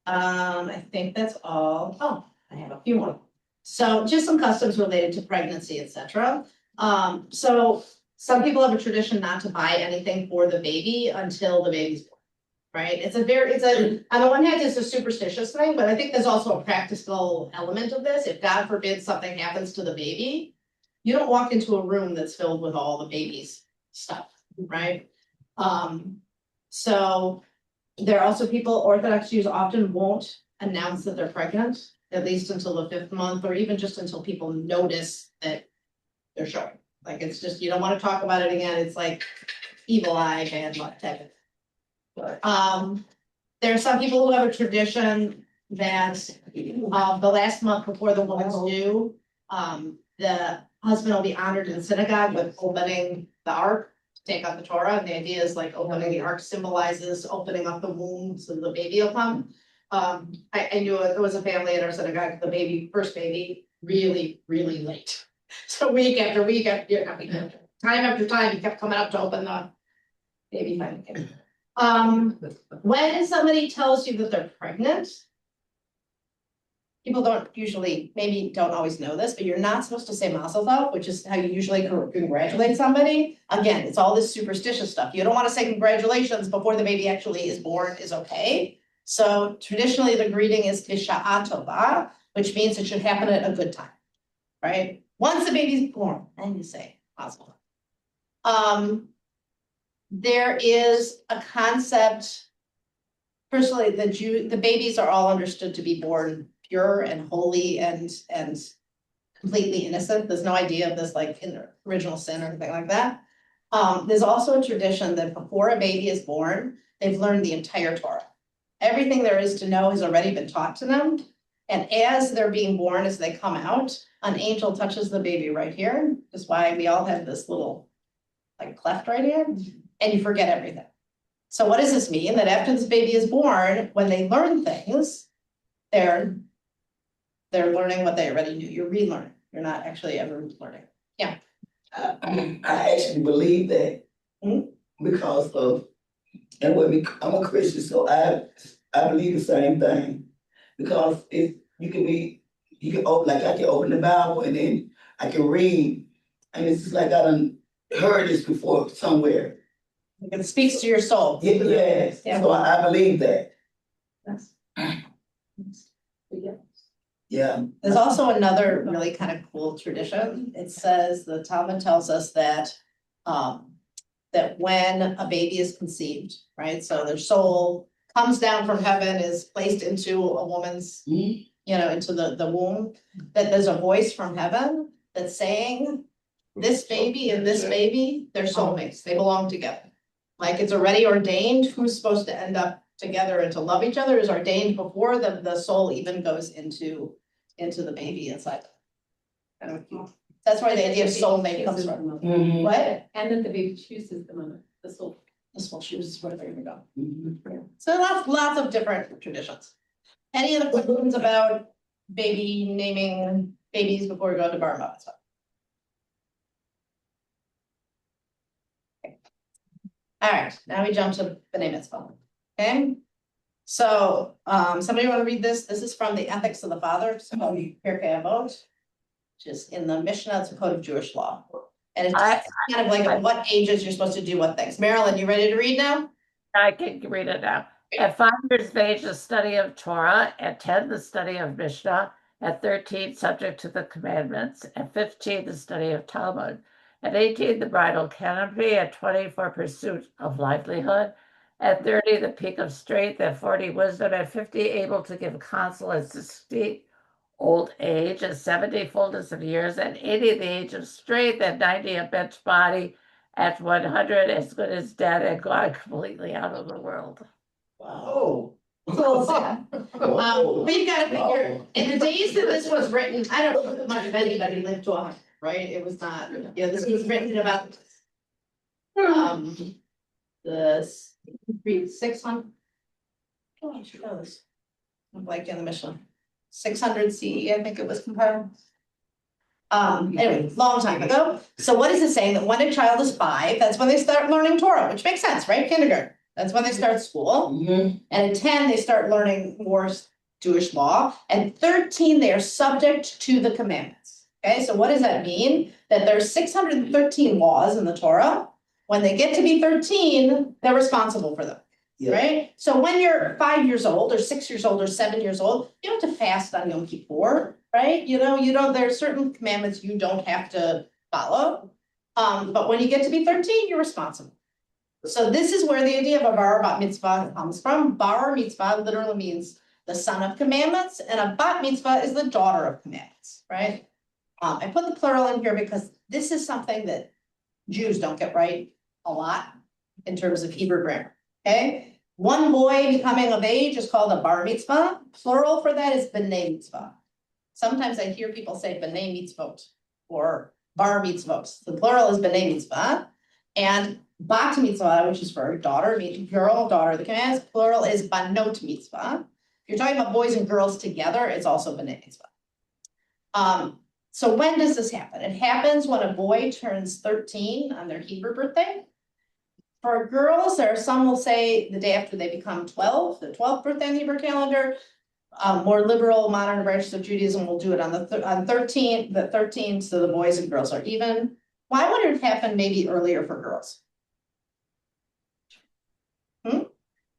S2: I think that's all. Oh, I have a few more. So just some customs related to pregnancy, etc. So some people have a tradition not to buy anything for the baby until the baby's born. Right? It's on the one hand, it's a superstitious thing, but I think there's also a practical element of this. If God forbid something happens to the baby, you don't walk into a room that's filled with all the baby's stuff, right? So there are also people, Orthodox Jews often won't announce that they're pregnant, at least until the 5th month, or even just until people notice that they're showing. Like, it's just, you don't want to talk about it again. It's like evil eye, bad luck type of thing. There are some people who have a tradition that the last month before the woman's due, the husband will be honored in synagogue with opening the ark to take out the Torah. And the idea is like opening the ark symbolizes opening up the womb so the baby will come. I knew it was a family at our synagogue, the first baby, really, really late. So week after week after, time after time, he kept coming up to open the baby finally came. When somebody tells you that they're pregnant, people maybe don't always know this, but you're not supposed to say mazel tov, which is how you usually congratulate somebody. Again, it's all this superstitious stuff. You don't want to say congratulations before the baby actually is born is okay. So traditionally, the greeting is Bisha'a Tova, which means it should happen at a good time, right? Once the baby's born, then you say mazel tov. There is a concept. Personally, the babies are all understood to be born pure and holy and completely innocent. There's no idea of this like in the original sin or anything like that. There's also a tradition that before a baby is born, they've learned the entire Torah. Everything there is to know has already been taught to them. And as they're being born, as they come out, an angel touches the baby right here. That's why we all have this little like cleft right here, and you forget everything. So what does this mean? That after this baby is born, when they learn things, they're learning what they already knew. You're relearning. You're not actually ever learning. Yeah.
S12: I actually believe that because of, and I'm a Christian, so I believe the same thing. Because if you can open, like I can open the Bible and then I can read, and it's just like I done heard this before somewhere.
S2: It speaks to your soul.
S12: Yes,
S2: Yeah.
S12: so I believe that. Yeah.
S2: There's also another really kind of cool tradition. It says, the Talmud tells us that that when a baby is conceived, right? So their soul comes down from heaven, is placed into a woman's, into the womb, that there's a voice from heaven that's saying, this baby and this baby, they're soulmates, they belong together. Like it's already ordained, who's supposed to end up together and to love each other is ordained before the soul even goes into the baby inside. That's where the idea of soulmate comes from. What?
S11: And then the baby chooses the mother, the soul.
S2: The soul chooses where they're gonna go. So lots of different traditions. Any other questions about baby naming babies before we go to bar mitzvah? All right, now we jump to B'nai Mitzvah, okay? So, somebody want to read this? This is from the Ethics of the Father, so Pirkei Avot, which is in the Mishnah, it's a code of Jewish law. And it's just kind of like at what ages you're supposed to do what things. Marilyn, you ready to read now?
S5: I can read it now. At 5 years of age, the study of Torah. At 10, the study of Mishnah. At 13, subject to the commandments. At 15, the study of Talmud. At 18, the bridal canopy. At 20, for pursuit of livelihood. At 30, the peak of strength. At 40, wisdom. At 50, able to give counsel. At 60, old age. At 70, fullness of years. At 80, the age of strength. At 90, a bent body. At 100, as good as dead and gone completely out of the world.
S12: Wow.
S2: So sad. We've got to figure, in the days that this was written, I don't know how much of anybody lived to 100, right? It was not, this was written about the 600. Oh, I should know this. I'm blanking on the Mishnah. 600 CE, I think it was compiled. Anyway, long time ago. So what is it saying? That when a child is 5, that's when they start learning Torah, which makes sense, right? Kindergarten. That's when they start school. And at 10, they start learning more Jewish law. And 13, they are subject to the commandments. Okay, so what does that mean? That there's 613 laws in the Torah. When they get to be 13, they're responsible for them. Right? So when you're 5 years old or 6 years old or 7 years old, you don't have to fast on Yom Kippur, right? You don't, there are certain commandments you don't have to follow. But when you get to be 13, you're responsible. So this is where the idea of a bar bat mitzvah comes from. Bar mitzvah literally means the son of commandments, and a bat mitzvah is the daughter of commandments, right? I put the plural in here because this is something that Jews don't get right a lot in terms of Hebrew grammar, okay? One boy becoming of age is called a bar mitzvah. Plural for that is b'nai mitzvah. Sometimes I hear people say b'nai mitzvot, or bar mitzvot. The plural is b'nai mitzvah. And bat mitzvah, which is for daughter, girl, daughter, the commandments, plural is banot mitzvah. If you're talking about boys and girls together, it's also b'nai mitzvah. So when does this happen? It happens when a boy turns 13 on their Hebrew birthday. For girls, there are some will say the day after they become 12, the 12th birthday on the Hebrew calendar. More liberal modern branches of Judaism will do it on the 13th, so the boys and girls are even. Why would it happen maybe earlier for girls?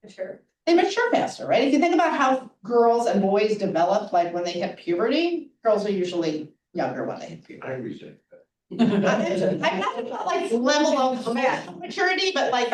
S11: Sure.
S2: They mature faster, right? If you think about how girls and boys develop, like when they hit puberty, girls are usually younger when they hit puberty.
S6: I resent that.
S2: I'm not talking about like level of maturity, but like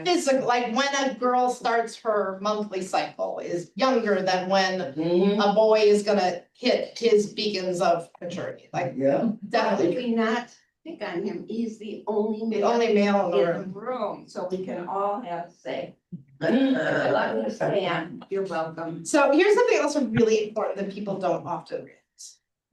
S2: physical, like when a girl starts her monthly cycle is younger than when a boy is gonna hit his beacons of maturity, like
S12: Yeah.
S2: definitely.
S7: We not pick on him, he's the only.
S2: The only male in the
S7: in
S2: room.
S7: the room, so we can all have say. I understand, you're welcome.
S2: So here's something else really important that people don't often realize.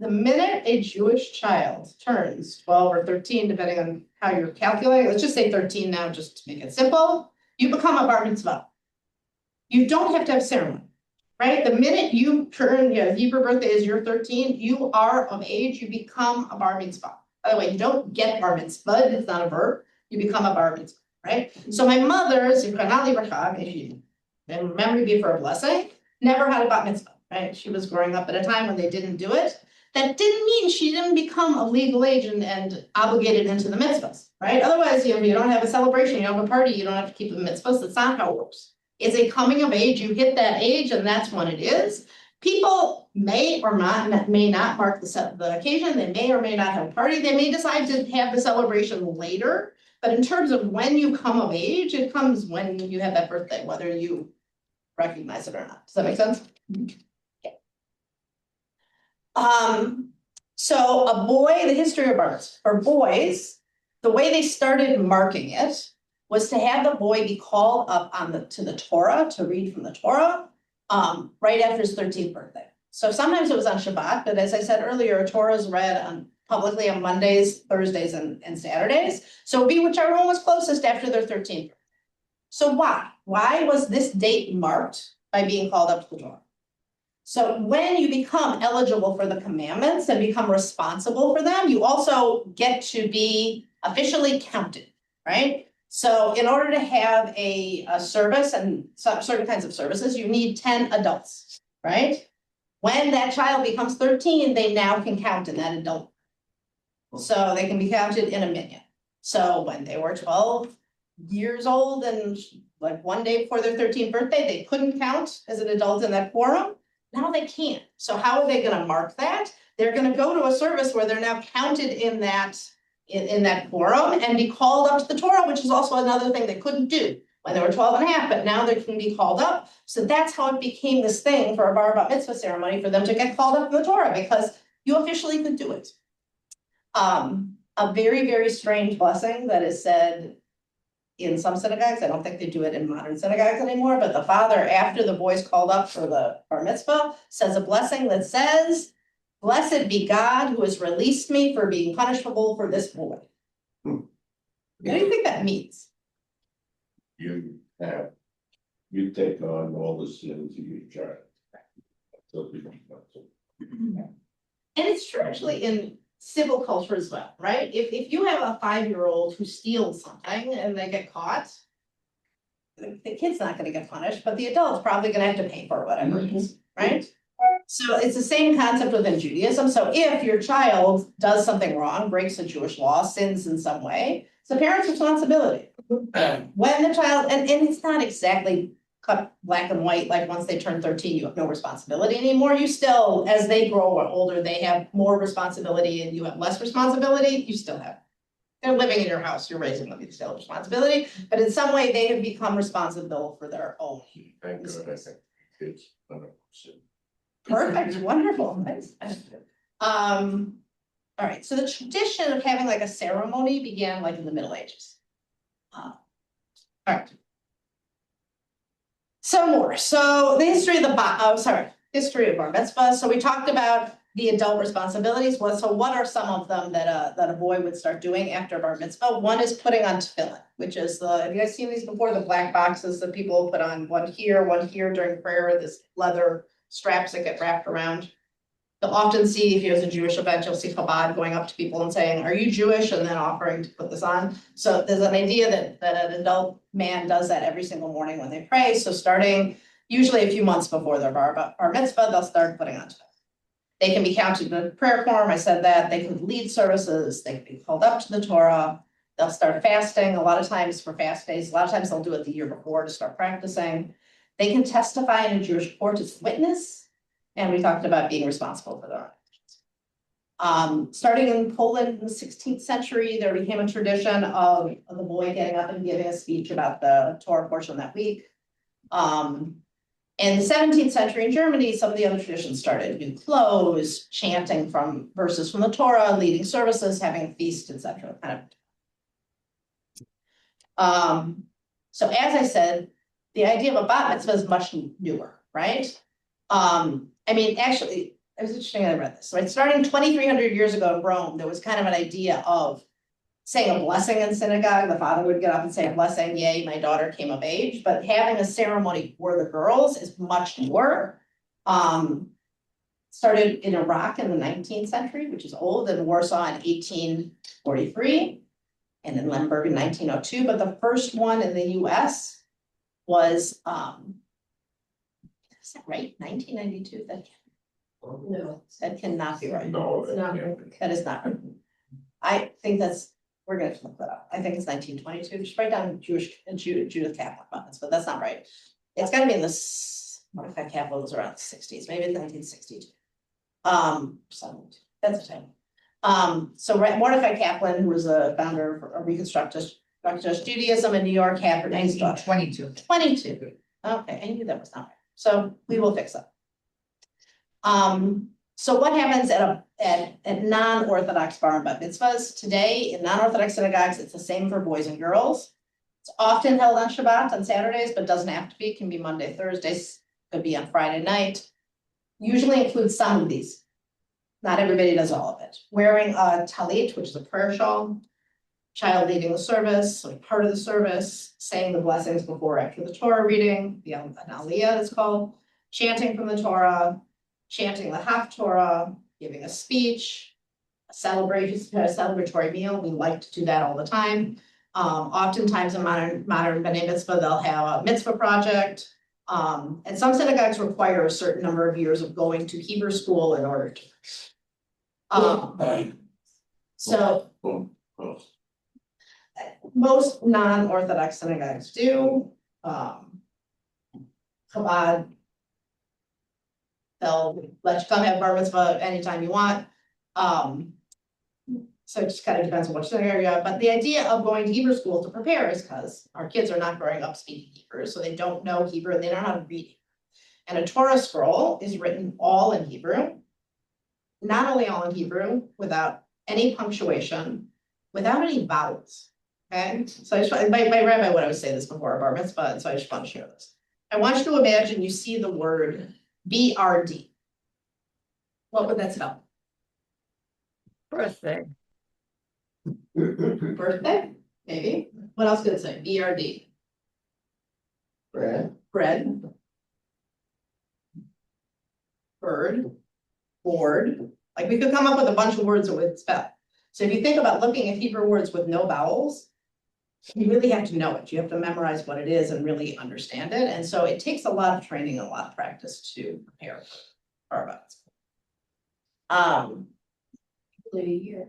S2: The minute a Jewish child turns 12 or 13, depending on how you're calculating, let's just say 13 now, just to make it simple, you become a bar mitzvah. You don't have to have ceremony, right? The minute you turn, your Hebrew birthday is your 13, you are of age, you become a bar mitzvah. By the way, you don't get bar mitzvah, it's not a verb, you become a bar mitzvah, right? So my mother, Zichronah Libracha, if you, and memory be for a blessing, never had a bat mitzvah, right? She was growing up at a time when they didn't do it. That didn't mean she didn't become a legal age and obligated into the mitzvahs, right? Otherwise, you don't have a celebration, you don't have a party, you don't have to keep the mitzvahs. That's not how it works. It's a coming of age. You hit that age, and that's when it is. People may or may not mark the occasion. They may or may not have a party. They may decide to have the celebration later. But in terms of when you come of age, it comes when you have that birthday, whether you recognize it or not. Does that make sense? So a boy, the history of bar mitzvah, for boys, the way they started marking it was to have the boy be called up to the Torah, to read from the Torah, right after his 13th birthday. So sometimes it was on Shabbat, but as I said earlier, Torah is read publicly on Mondays, Thursdays, and Saturdays. So it'd be whichever one was closest after their 13th birthday. So why? Why was this date marked by being called up to the Torah? So when you become eligible for the commandments and become responsible for them, you also get to be officially counted, right? So in order to have a service and certain kinds of services, you need 10 adults, right? When that child becomes 13, they now can count in that adult. So they can be counted in a minyan. So when they were 12 years old and like one day before their 13th birthday, they couldn't count as an adult in that quorum. Now they can. So how are they going to mark that? They're going to go to a service where they're now counted in that quorum and be called up to the Torah, which is also another thing they couldn't do when they were 12 and a half, but now they can be called up. So that's how it became this thing for a bar bat mitzvah ceremony for them to get called up in the Torah, because you officially could do it. A very, very strange blessing that is said in some synagogues. I don't think they do it in modern synagogues anymore, but the father, after the boy's called up for the bar mitzvah, says a blessing that says, "Blessed be God who has released me for being punishable for this boy." What do you think that means?
S6: You take on all the sins of your child.
S2: And it's true actually in civil culture as well, right? If you have a 5-year-old who steals something and they get caught, the kid's not gonna get punished, but the adult's probably gonna have to pay for whatever it is, right? So it's the same concept within Judaism. So if your child does something wrong, breaks a Jewish law, sins in some way, it's the parent's responsibility. When the child, and it's not exactly cut black and white, like once they turn 13, you have no responsibility anymore. You still, as they grow older, they have more responsibility and you have less responsibility. You still have, they're living in your house, you're raising them, you still have responsibility, but in some way they have become responsible for their own.
S6: Thank God, I think it's 100%.
S2: Perfect, wonderful, nice. All right, so the tradition of having like a ceremony began like in the Middle Ages. All right. So more, so the history of history of bar mitzvah. So we talked about the adult responsibilities, so what are some of them that a boy would start doing after bar mitzvah? One is putting on tefillin, which is have you guys seen these before? The black boxes that people put on, one here during prayer, this leather straps that get wrapped around. You'll often see, if you're at a Jewish event, you'll see Chabad going up to people and saying, "Are you Jewish?" and then offering to put this on. So there's an idea that an adult man does that every single morning when they pray. So starting usually a few months before their bar mitzvah, they'll start putting on tefillin. They can be counted in the prayer quorum. I said that. They can lead services. They can be called up to the Torah. They'll start fasting. A lot of times for fast days, a lot of times they'll do it the year before to start practicing. They can testify in a Jewish court as witness. And we talked about being responsible for their own actions. Starting in Poland in the 16th century, there became a tradition of the boy getting up and giving a speech about the Torah portion that week. In the 17th century in Germany, some of the other traditions started: new clothes, chanting from verses from the Torah, leading services, having a feast, etc. So as I said, the idea of a bat mitzvah is much newer, right? I mean, actually, it was interesting I read this, right? Starting 2,300 years ago in Rome, there was kind of an idea of saying a blessing in synagogue. The father would get up and say a blessing, "Yay, my daughter came of age." But having a ceremony for the girls is much newer. Started in Iraq in the 19th century, which is old, and Warsaw in 1843, and in Lemberg in 1902. But the first one in the US was, is that right? 1992?
S11: No.
S2: That cannot be right.
S6: No,
S11: It's not.
S2: That is not right. I think we're gonna have to look that up. I think it's 1922. Just write down Judith Kaplan buttons, but that's not right. It's gotta be in this, Mordecai Kaplan was around the 60s, maybe 1962. That's the time. So Mordecai Kaplan, who was a founder of Reconstructionist Judaism in New York, had her his daughter.
S3: 22.
S2: 22. Okay, I knew that was not right. So we will fix that. So what happens at non-Orthodox bar and bat mitzvahs today in non-Orthodox synagogues? It's the same for boys and girls. It's often held on Shabbat on Saturdays, but doesn't have to be. It can be Monday, Thursdays, could be on Friday night. Usually includes some of these. Not everybody does all of it. Wearing a talit, which is a prayer shawl, child leading the service, so part of the service, saying the blessings before or after the Torah reading, an aliyah is called, chanting from the Torah, chanting the Haftorah, giving a speech, a celebratory meal. We like to do that all the time. Oftentimes in modern B'nai Mitzvah, they'll have a mitzvah project. And some synagogues require a certain number of years of going to Hebrew school in order to. So most non-Orthodox synagogues do. Chabad, they'll let you come have bar mitzvah anytime you want. So it just kind of depends on which synagogue you're at. But the idea of going to Hebrew school to prepare is because our kids are not growing up speaking Hebrew, so they don't know Hebrew and they don't know how to read. And a Torah scroll is written all in Hebrew, not only all in Hebrew, without any punctuation, without any vowels. Okay, so my rabbi would always say this before bar mitzvah, and so I just want to share this. I want you to imagine you see the word BRD. What would that spell?
S5: Birthday.
S2: Birthday, maybe. What else could it say? BRD.
S12: Bread.
S2: Bread. Bird. Board. Like we could come up with a bunch of words that would spell. So if you think about looking at Hebrew words with no vowels, you really have to know it. You have to memorize what it is and really understand it. And so it takes a lot of training and a lot of practice to prepare for bar mitzvah.
S11: A year.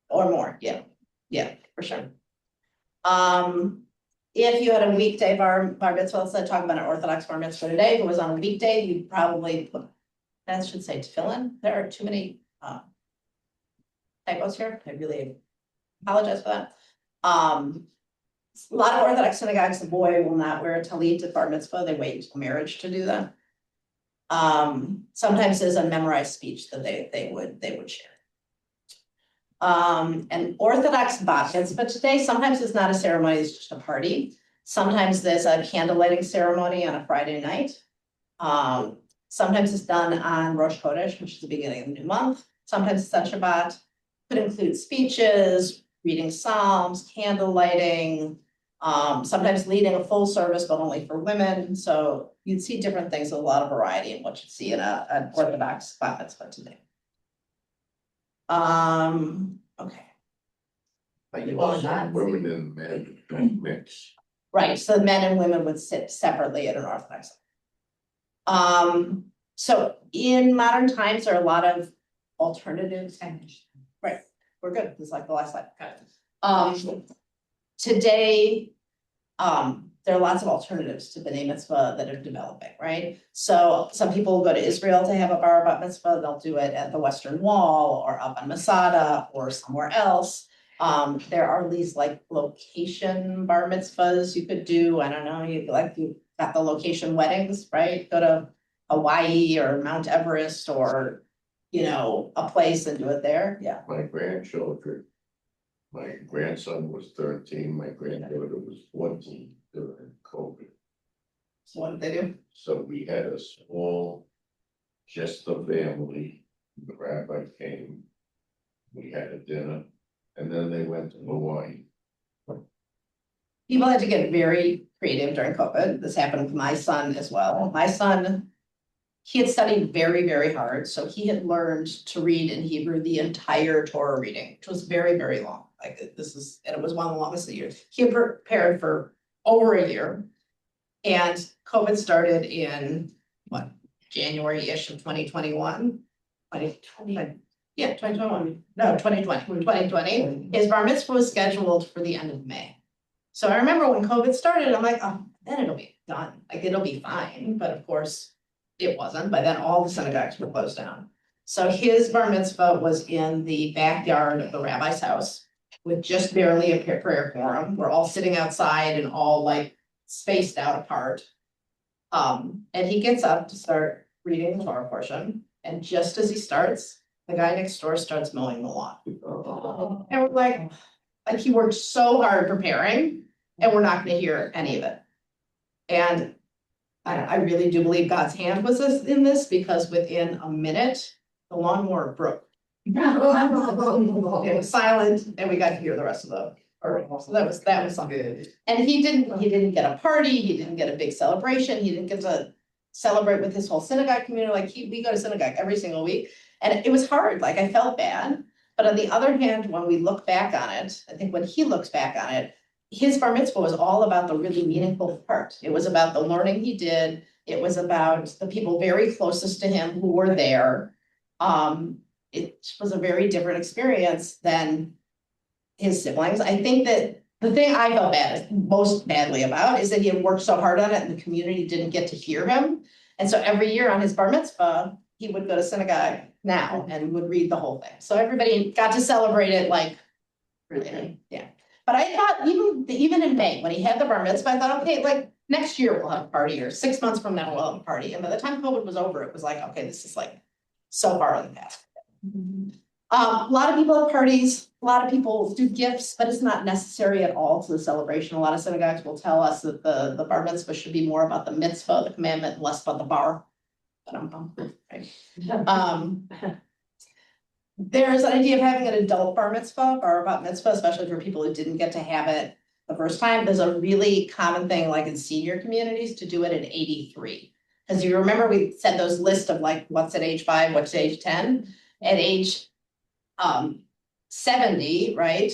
S2: Or more, yeah, for sure. If you had a weekday bar mitzvah, let's talk about an Orthodox bar mitzvah today. If it was on a weekday, you'd probably put, that should say tefillin. There are too many typos here. I really apologize for that. A lot of Orthodox synagogues, the boy will not wear a talit at bar mitzvah. They wait until marriage to do that. Sometimes there's a memorized speech that they would share. And Orthodox bat mitzvah today, sometimes it's not a ceremony, it's just a party. Sometimes there's a candle lighting ceremony on a Friday night. Sometimes it's done on Rosh Chodesh, which is the beginning of the new month. Sometimes it's on Shabbat. Could include speeches, reading psalms, candle lighting, sometimes leading a full service, but only for women. So you'd see different things, a lot of variety in what you'd see in an Orthodox bat mitzvah today. Okay.
S6: Like also women and men don't mix.
S2: Right, so men and women would sit separately at an Orthodox. So in modern times, there are a lot of alternatives. Right, we're good, it's like the last slide. Today, there are lots of alternatives to B'nai Mitzvah that are developing, right? So some people go to Israel to have a bar bat mitzvah, they'll do it at the Western Wall or up on Masada or somewhere else. There are these like location bar mitzvahs you could do, I don't know, you got the location weddings, right? Go to Hawaii or Mount Everest or, you know, a place and do it there, yeah.
S6: My grandchildren, my grandson was 13, my granddaughter was 14 during COVID.
S2: So what did they do?
S6: So we had a small, just the family, the rabbi came, we had a dinner, and then they went to Hawaii.
S2: People had to get very creative during COVID. This happened with my son as well. My son, he had studied very, very hard. So he had learned to read in Hebrew the entire Torah reading, which was very, very long. Like and it was one of the longest of the years. He had prepared for over a year. And COVID started in what, January-ish of 2021. 2020. Yeah, 2021. No, 2020. His bar mitzvah was scheduled for the end of May. So I remember when COVID started, I'm like, oh, then it'll be done. Like it'll be fine. But of course, it wasn't. By then, all the synagogues were closed down. So his bar mitzvah was in the backyard of the rabbi's house with just barely a prayer quorum. We're all sitting outside and all like spaced out apart. And he gets up to start reading the Torah portion. And just as he starts, the guy next door starts mowing the lawn. And we're like he worked so hard preparing, and we're not gonna hear any of it. And I really do believe God's hand was in this, because within a minute, the lawnmower broke. It was silent, and we got to hear the rest of the, so that was something. And he didn't get a party, he didn't get a big celebration, he didn't get to celebrate with his whole synagogue community, like we go to synagogue every single week. And it was hard, like I felt bad. But on the other hand, when we look back on it, I think when he looks back on it, his bar mitzvah was all about the really meaningful part. It was about the learning he did. It was about the people very closest to him who were there. It was a very different experience than his siblings. I think that the thing I felt most badly about is that he had worked so hard on it and the community didn't get to hear him. And so every year on his bar mitzvah, he would go to synagogue now and would read the whole thing. So everybody got to celebrate it like, really, yeah. But I thought even in May, when he had the bar mitzvah, I thought, okay, like next year we'll have a party, or 6 months from now we'll have a party. And by the time COVID was over, it was like, okay, this is like so far in the past. A lot of people have parties, a lot of people do gifts, but it's not necessary at all to the celebration. A lot of synagogues will tell us that the bar mitzvah should be more about the mitzvah, the commandment, and less about the bar. Right. There's an idea of having an adult bar mitzvah or bat mitzvah, especially for people who didn't get to have it the first time. There's a really common thing, like in senior communities, to do it at 83. Because you remember we said those lists of like what's at age 5, what's at age 10. At age 70, right?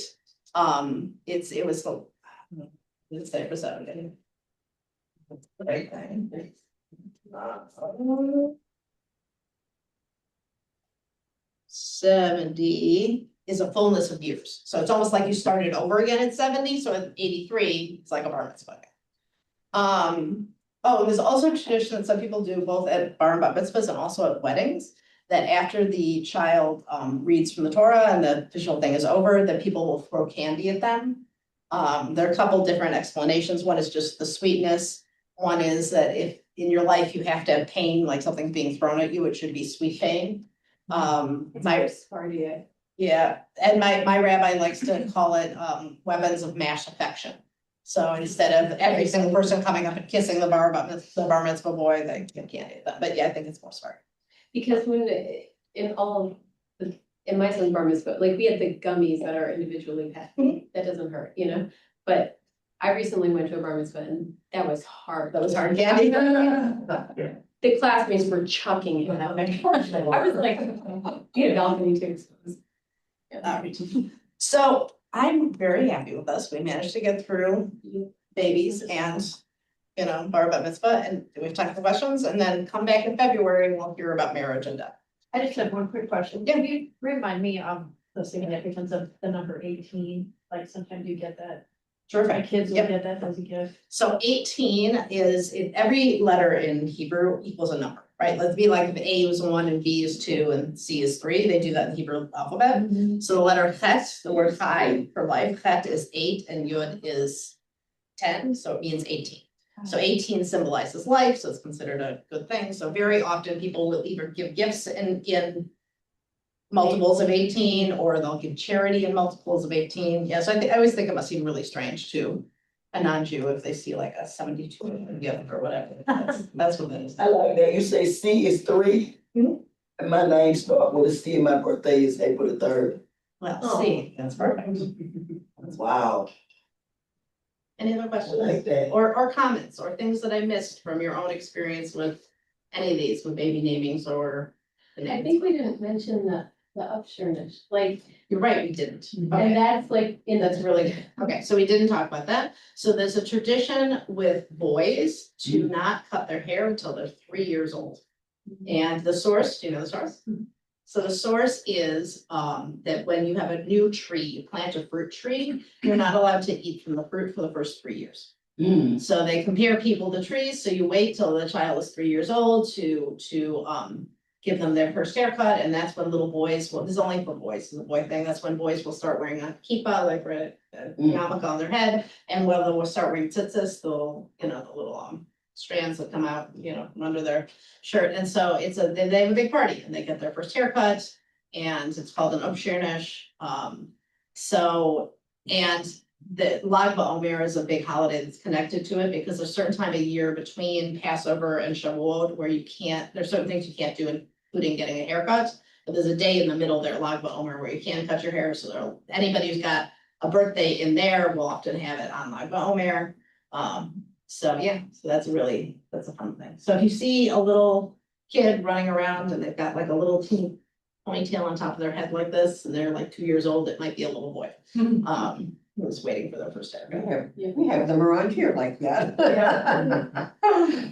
S2: It was the let's say for 70. Right thing. 70 is a fullness of years. So it's almost like you started over again at 70. So at 83, it's like a bar mitzvah. Oh, there's also a tradition that some people do both at bar and bat mitzvahs and also at weddings, that after the child reads from the Torah and the official thing is over, that people will throw candy at them. There are a couple different explanations. One is just the sweetness. One is that if in your life you have to have pain, like something's being thrown at you, it should be sweet pain. Yeah, and my rabbi likes to call it weapons of mass affection. So instead of every single person coming up and kissing the bar mitzvah boy, they can't do that, but yeah, I think it's more smart.
S11: Because when, in my son's bar mitzvah, like we had the gummies that are individually packed, that doesn't hurt, you know? But I recently went to a bar mitzvah and that was hard.
S2: That was hard candy.
S11: The classmates were chucking it out. I was like, you know, balcony too. So it was- yeah.
S2: So I'm very happy with us. We managed to get through babies and, you know, bar mitzvah, and we have time for questions, and then come back in February and we'll hear about marriage and death.
S4: I just have one quick question. Can you remind me of the significance of the number 18? Like sometimes you get that,
S2: Sure.
S4: my kids will
S2: Yep.
S4: get that as a gift.
S2: So 18 is, every letter in Hebrew equals a number, right? Let's be like if A is 1 and B is 2 and C is 3, they do that in the Hebrew alphabet. So the letter Chet, the word Chai for life, Chet is 8 and Yud is 10, so it means 18. So 18 symbolizes life, so it's considered a good thing. So very often people will either give gifts in multiples of 18, or they'll give charity in multiples of 18. Yeah, so I always think it must seem really strange to a non-Jew if they see like a 72 gift or whatever. That's what it is.
S12: I like that. You say C is 3.
S2: Mhm.
S12: And my name start with a C and my birthday is April the 3rd.
S2: Well, see, that's perfect.
S12: Wow.
S2: Any other
S12: I
S2: questions?
S12: like that.
S2: Or comments, or things that I missed from your own experience with any of these, with baby namings or the
S11: I
S2: names?
S11: think we didn't mention the upsurnish, like,
S2: You're right, we didn't.
S11: and
S2: Okay.
S11: that's like in
S2: That's
S11: the.
S2: really good. Okay, so we didn't talk about that. So there's a tradition with boys to not cut their hair until they're 3 years old. And the source, do you know the source? So the source is that when you have a new tree, you plant a fruit tree, you're not allowed to eat from the fruit for the first 3 years. So they compare people to trees, so you wait till the child is 3 years old to give them their first haircut, and that's when little boys, well, this is only for boys, it's a boy thing, that's when boys will start wearing a kippah, like a yarmulke on their head, and when they'll start wearing tzitzis, they'll, you know, the little strands that come out, you know, from under their shirt, and so they have a big party, and they get their first haircut, and it's called an upshirnish. And the Lag BaOmer is a big holiday that's connected to it, because there's a certain time of year between Passover and Shavuot where there's certain things you can't do, including getting a haircut. But there's a day in the middle there, Lag BaOmer, where you can cut your hair. So anybody who's got a birthday in there will often have it on Lag BaOmer. So yeah, so that's a fun thing. So if you see a little kid running around and they've got like a little teeny ponytail on top of their head like this, and they're like 2 years old, it might be a little boy. Who was waiting for their first haircut.
S7: We have them around here like that.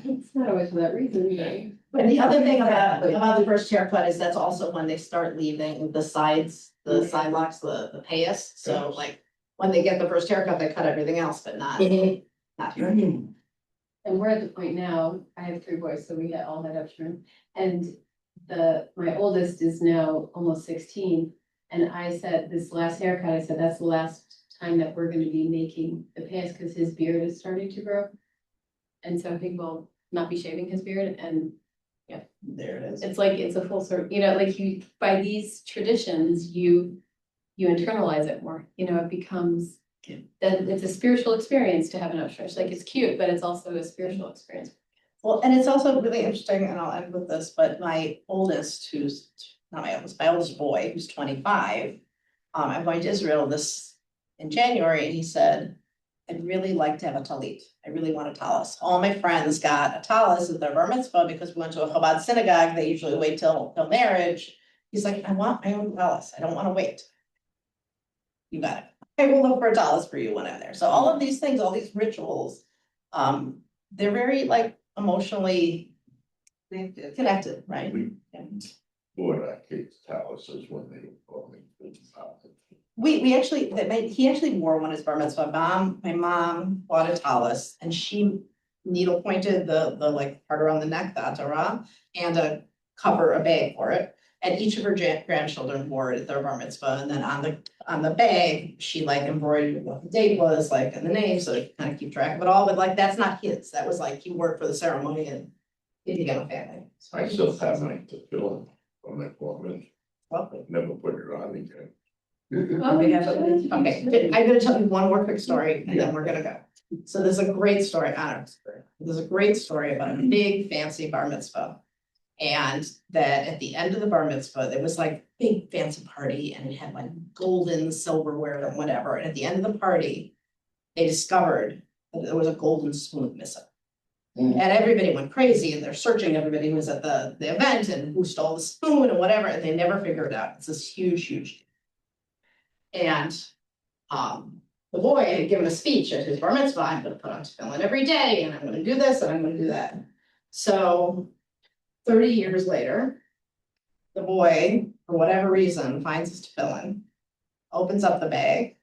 S11: It's not always for that reason, right?
S2: But the other thing about the first haircut is that's also when they start leaving the sides, the side locks, the payas. So like when they get the first haircut, they cut everything else, but not here.
S11: And we're at the point now, I have 3 boys, so we all had upturn. And my oldest is now almost 16. And I said, this last haircut, I said, that's the last time that we're gonna be making the pants, because his beard is starting to grow. And so he will not be shaving his beard, and
S2: There it is.
S11: it's like, it's a full circle, you know, like you, by these traditions, you internalize it more, you know, it becomes. Then it's a spiritual experience to have an upstretch, like it's cute, but it's also a spiritual experience.
S2: Well, and it's also really interesting, and I'll end with this, but my oldest, who's not my oldest boy, who's 25. I'm going to Israel in January, and he said, I'd really like to have a talit. I really want a talis. All my friends got a talis at their bar mitzvah because we went to a Chabad synagogue. They usually wait till marriage. He's like, I want my own talis. I don't want to wait. You got it. I will look for a talis for you when I'm there. So all of these things, all these rituals, they're very like emotionally connected, right?
S6: Boy, I kicked Talis when they were going.
S2: We actually, he actually wore one as bar mitzvah. My mom bought a talis, and she needle pointed the like part around the neck, the atara, and a bag for it. And each of her grandchildren wore it at their bar mitzvah, and then on the bag, she like embroidered what the date was, like, and the name, so to kind of keep track of it all. But like, that's not his. That was like he worked for the ceremony and he became a family. So
S6: I still have my tefillin on that woman.
S2: Lovely.
S6: Never put it on again.
S2: Okay, I'm gonna tell you one more quick story and then we're gonna go. So there's a great story, there's a great story about a big fancy bar mitzvah. And that at the end of the bar mitzvah, there was like big fancy party and it had like golden silverware and whatever. And at the end of the party, they discovered that there was a golden spoon missing. And everybody went crazy and they're searching everybody who was at the event and who stole the spoon and whatever, and they never figured it out. It's this huge, huge. And the boy had given a speech at his bar mitzvah, I'm gonna put on tefillin every day, and I'm gonna do this, and I'm gonna do that. So 30 years later, the boy, for whatever reason, finds his tefillin, opens up the bag,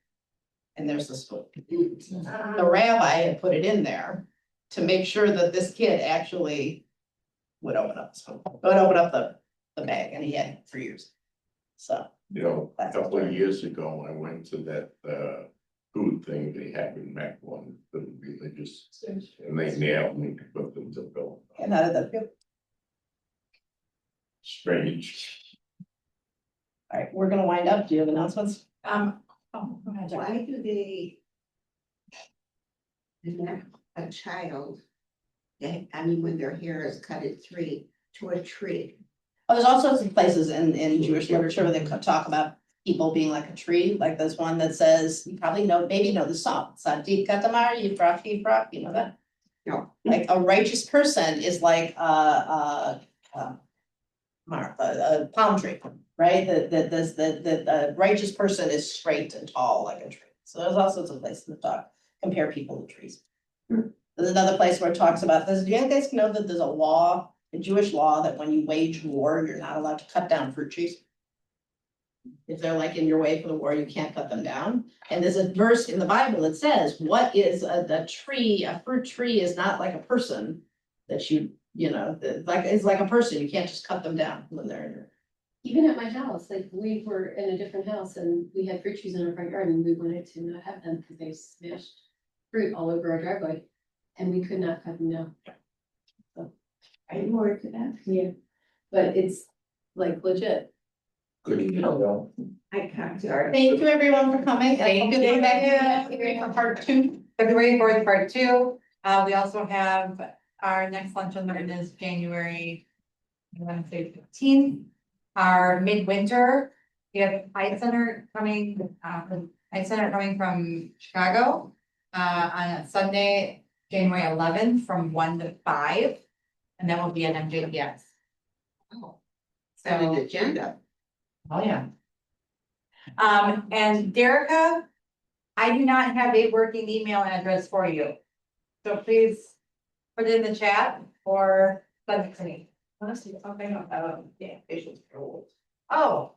S2: and there's the spoon. The rabbi had put it in there to make sure that this kid actually would open up the spoon, would open up the bag, and he had it for years. So.
S6: You know, a couple of years ago, I went to that food thing they had in Mequon, the religious, and they nailed me to put them to bill.
S2: And how did that feel?
S6: Strange.
S2: All right, we're gonna wind up. Do you have announcements?
S3: Oh, go ahead, Jack.
S7: Why do they? Connect a child, I mean, when their hair is cut at 3 to a tree.
S2: Oh, there's all sorts of places in Jewish literature where they talk about people being like a tree, like there's one that says, you probably maybe know the song, Sadiq Katamar, Yifrach, Yifrach, you know that?
S7: No.
S2: Like a righteous person is like a palm tree, right? The righteous person is straight and tall like a tree. So there's all sorts of places to compare people to trees. There's another place where it talks about this. Do you guys know that there's a law, a Jewish law, that when you wage war, you're not allowed to cut down fruit trees? If they're like in your way for the war, you can't cut them down. And there's a verse in the Bible that says, what is a tree, a fruit tree is not like a person that you know, like, it's like a person, you can't just cut them down when they're in your.
S11: Even at my house, like we were in a different house and we had fruit trees in our front yard and we wanted to not have them because they smashed fruit all over our driveway. And we could not cut them down. So
S7: I more to that.
S11: yeah, but it's like legit.
S6: Good to know.
S7: I can't do it.
S2: Thank you everyone for coming.
S3: Thank
S2: And we'll
S3: you.
S2: get back for part 2.
S3: February 4th, part 2. We also have our next lunch and learn is January, I want to say 15th. Our midwinter, we have Ice Center coming, from Chicago on a Sunday, January 11th from 1 to 5. And that will be at MJPS.
S7: Oh, set an
S3: So,
S7: agenda.
S3: oh yeah. And Derica, I do not have a working email address for you. So please put it in the chat or send it to me. Honestly, okay, yeah, facial controls. Oh.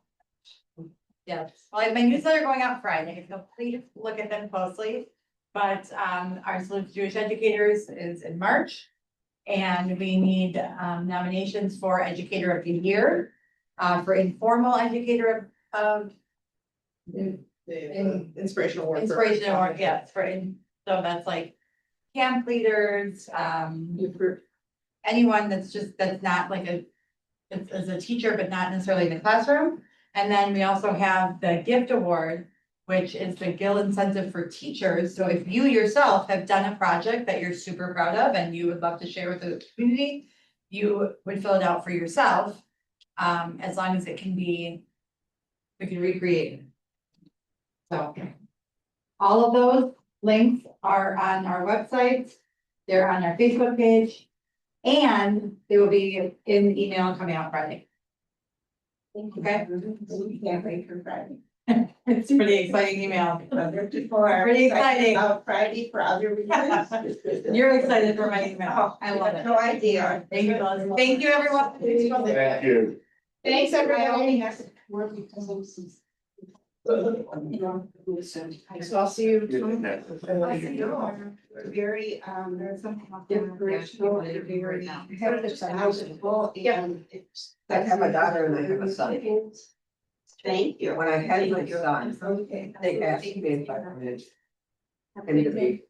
S3: Yes, well, I have my newsletter going out Friday, so please look at them closely. But our Salute to Jewish Educators is in March. And we need nominations for Educator of the Year, for Informal Educator of
S2: Inspirational work.
S3: Inspirational work, yes, so that's like camp leaders, anyone that's not like as a teacher, but not necessarily in the classroom. And then we also have the gift award, which is the Gill Incentive for Teachers. So if you yourself have done a project that you're super proud of and you would love to share with the community, you would fill it out for yourself. As long as we can recreate it. So all of those links are on our website. They're on our Facebook page. And they will be in the email coming out Friday. Okay.
S7: We can't wait for Friday.
S3: It's a pretty exciting email.
S7: Pretty
S3: exciting.
S7: Friday for other reasons.
S3: You're excited for my email. I love it.
S7: No idea.
S3: Thank you, Melissa. Thank you, everyone.
S6: Thank you.
S2: Thanks, everybody. So I'll see you tomorrow.
S7: Very, inspirational, very knowledgeable, and it's.
S13: I have a daughter and I have a son.
S7: Thank you.
S13: When I had my son,
S7: Okay.
S13: they asked me if I wanted him to be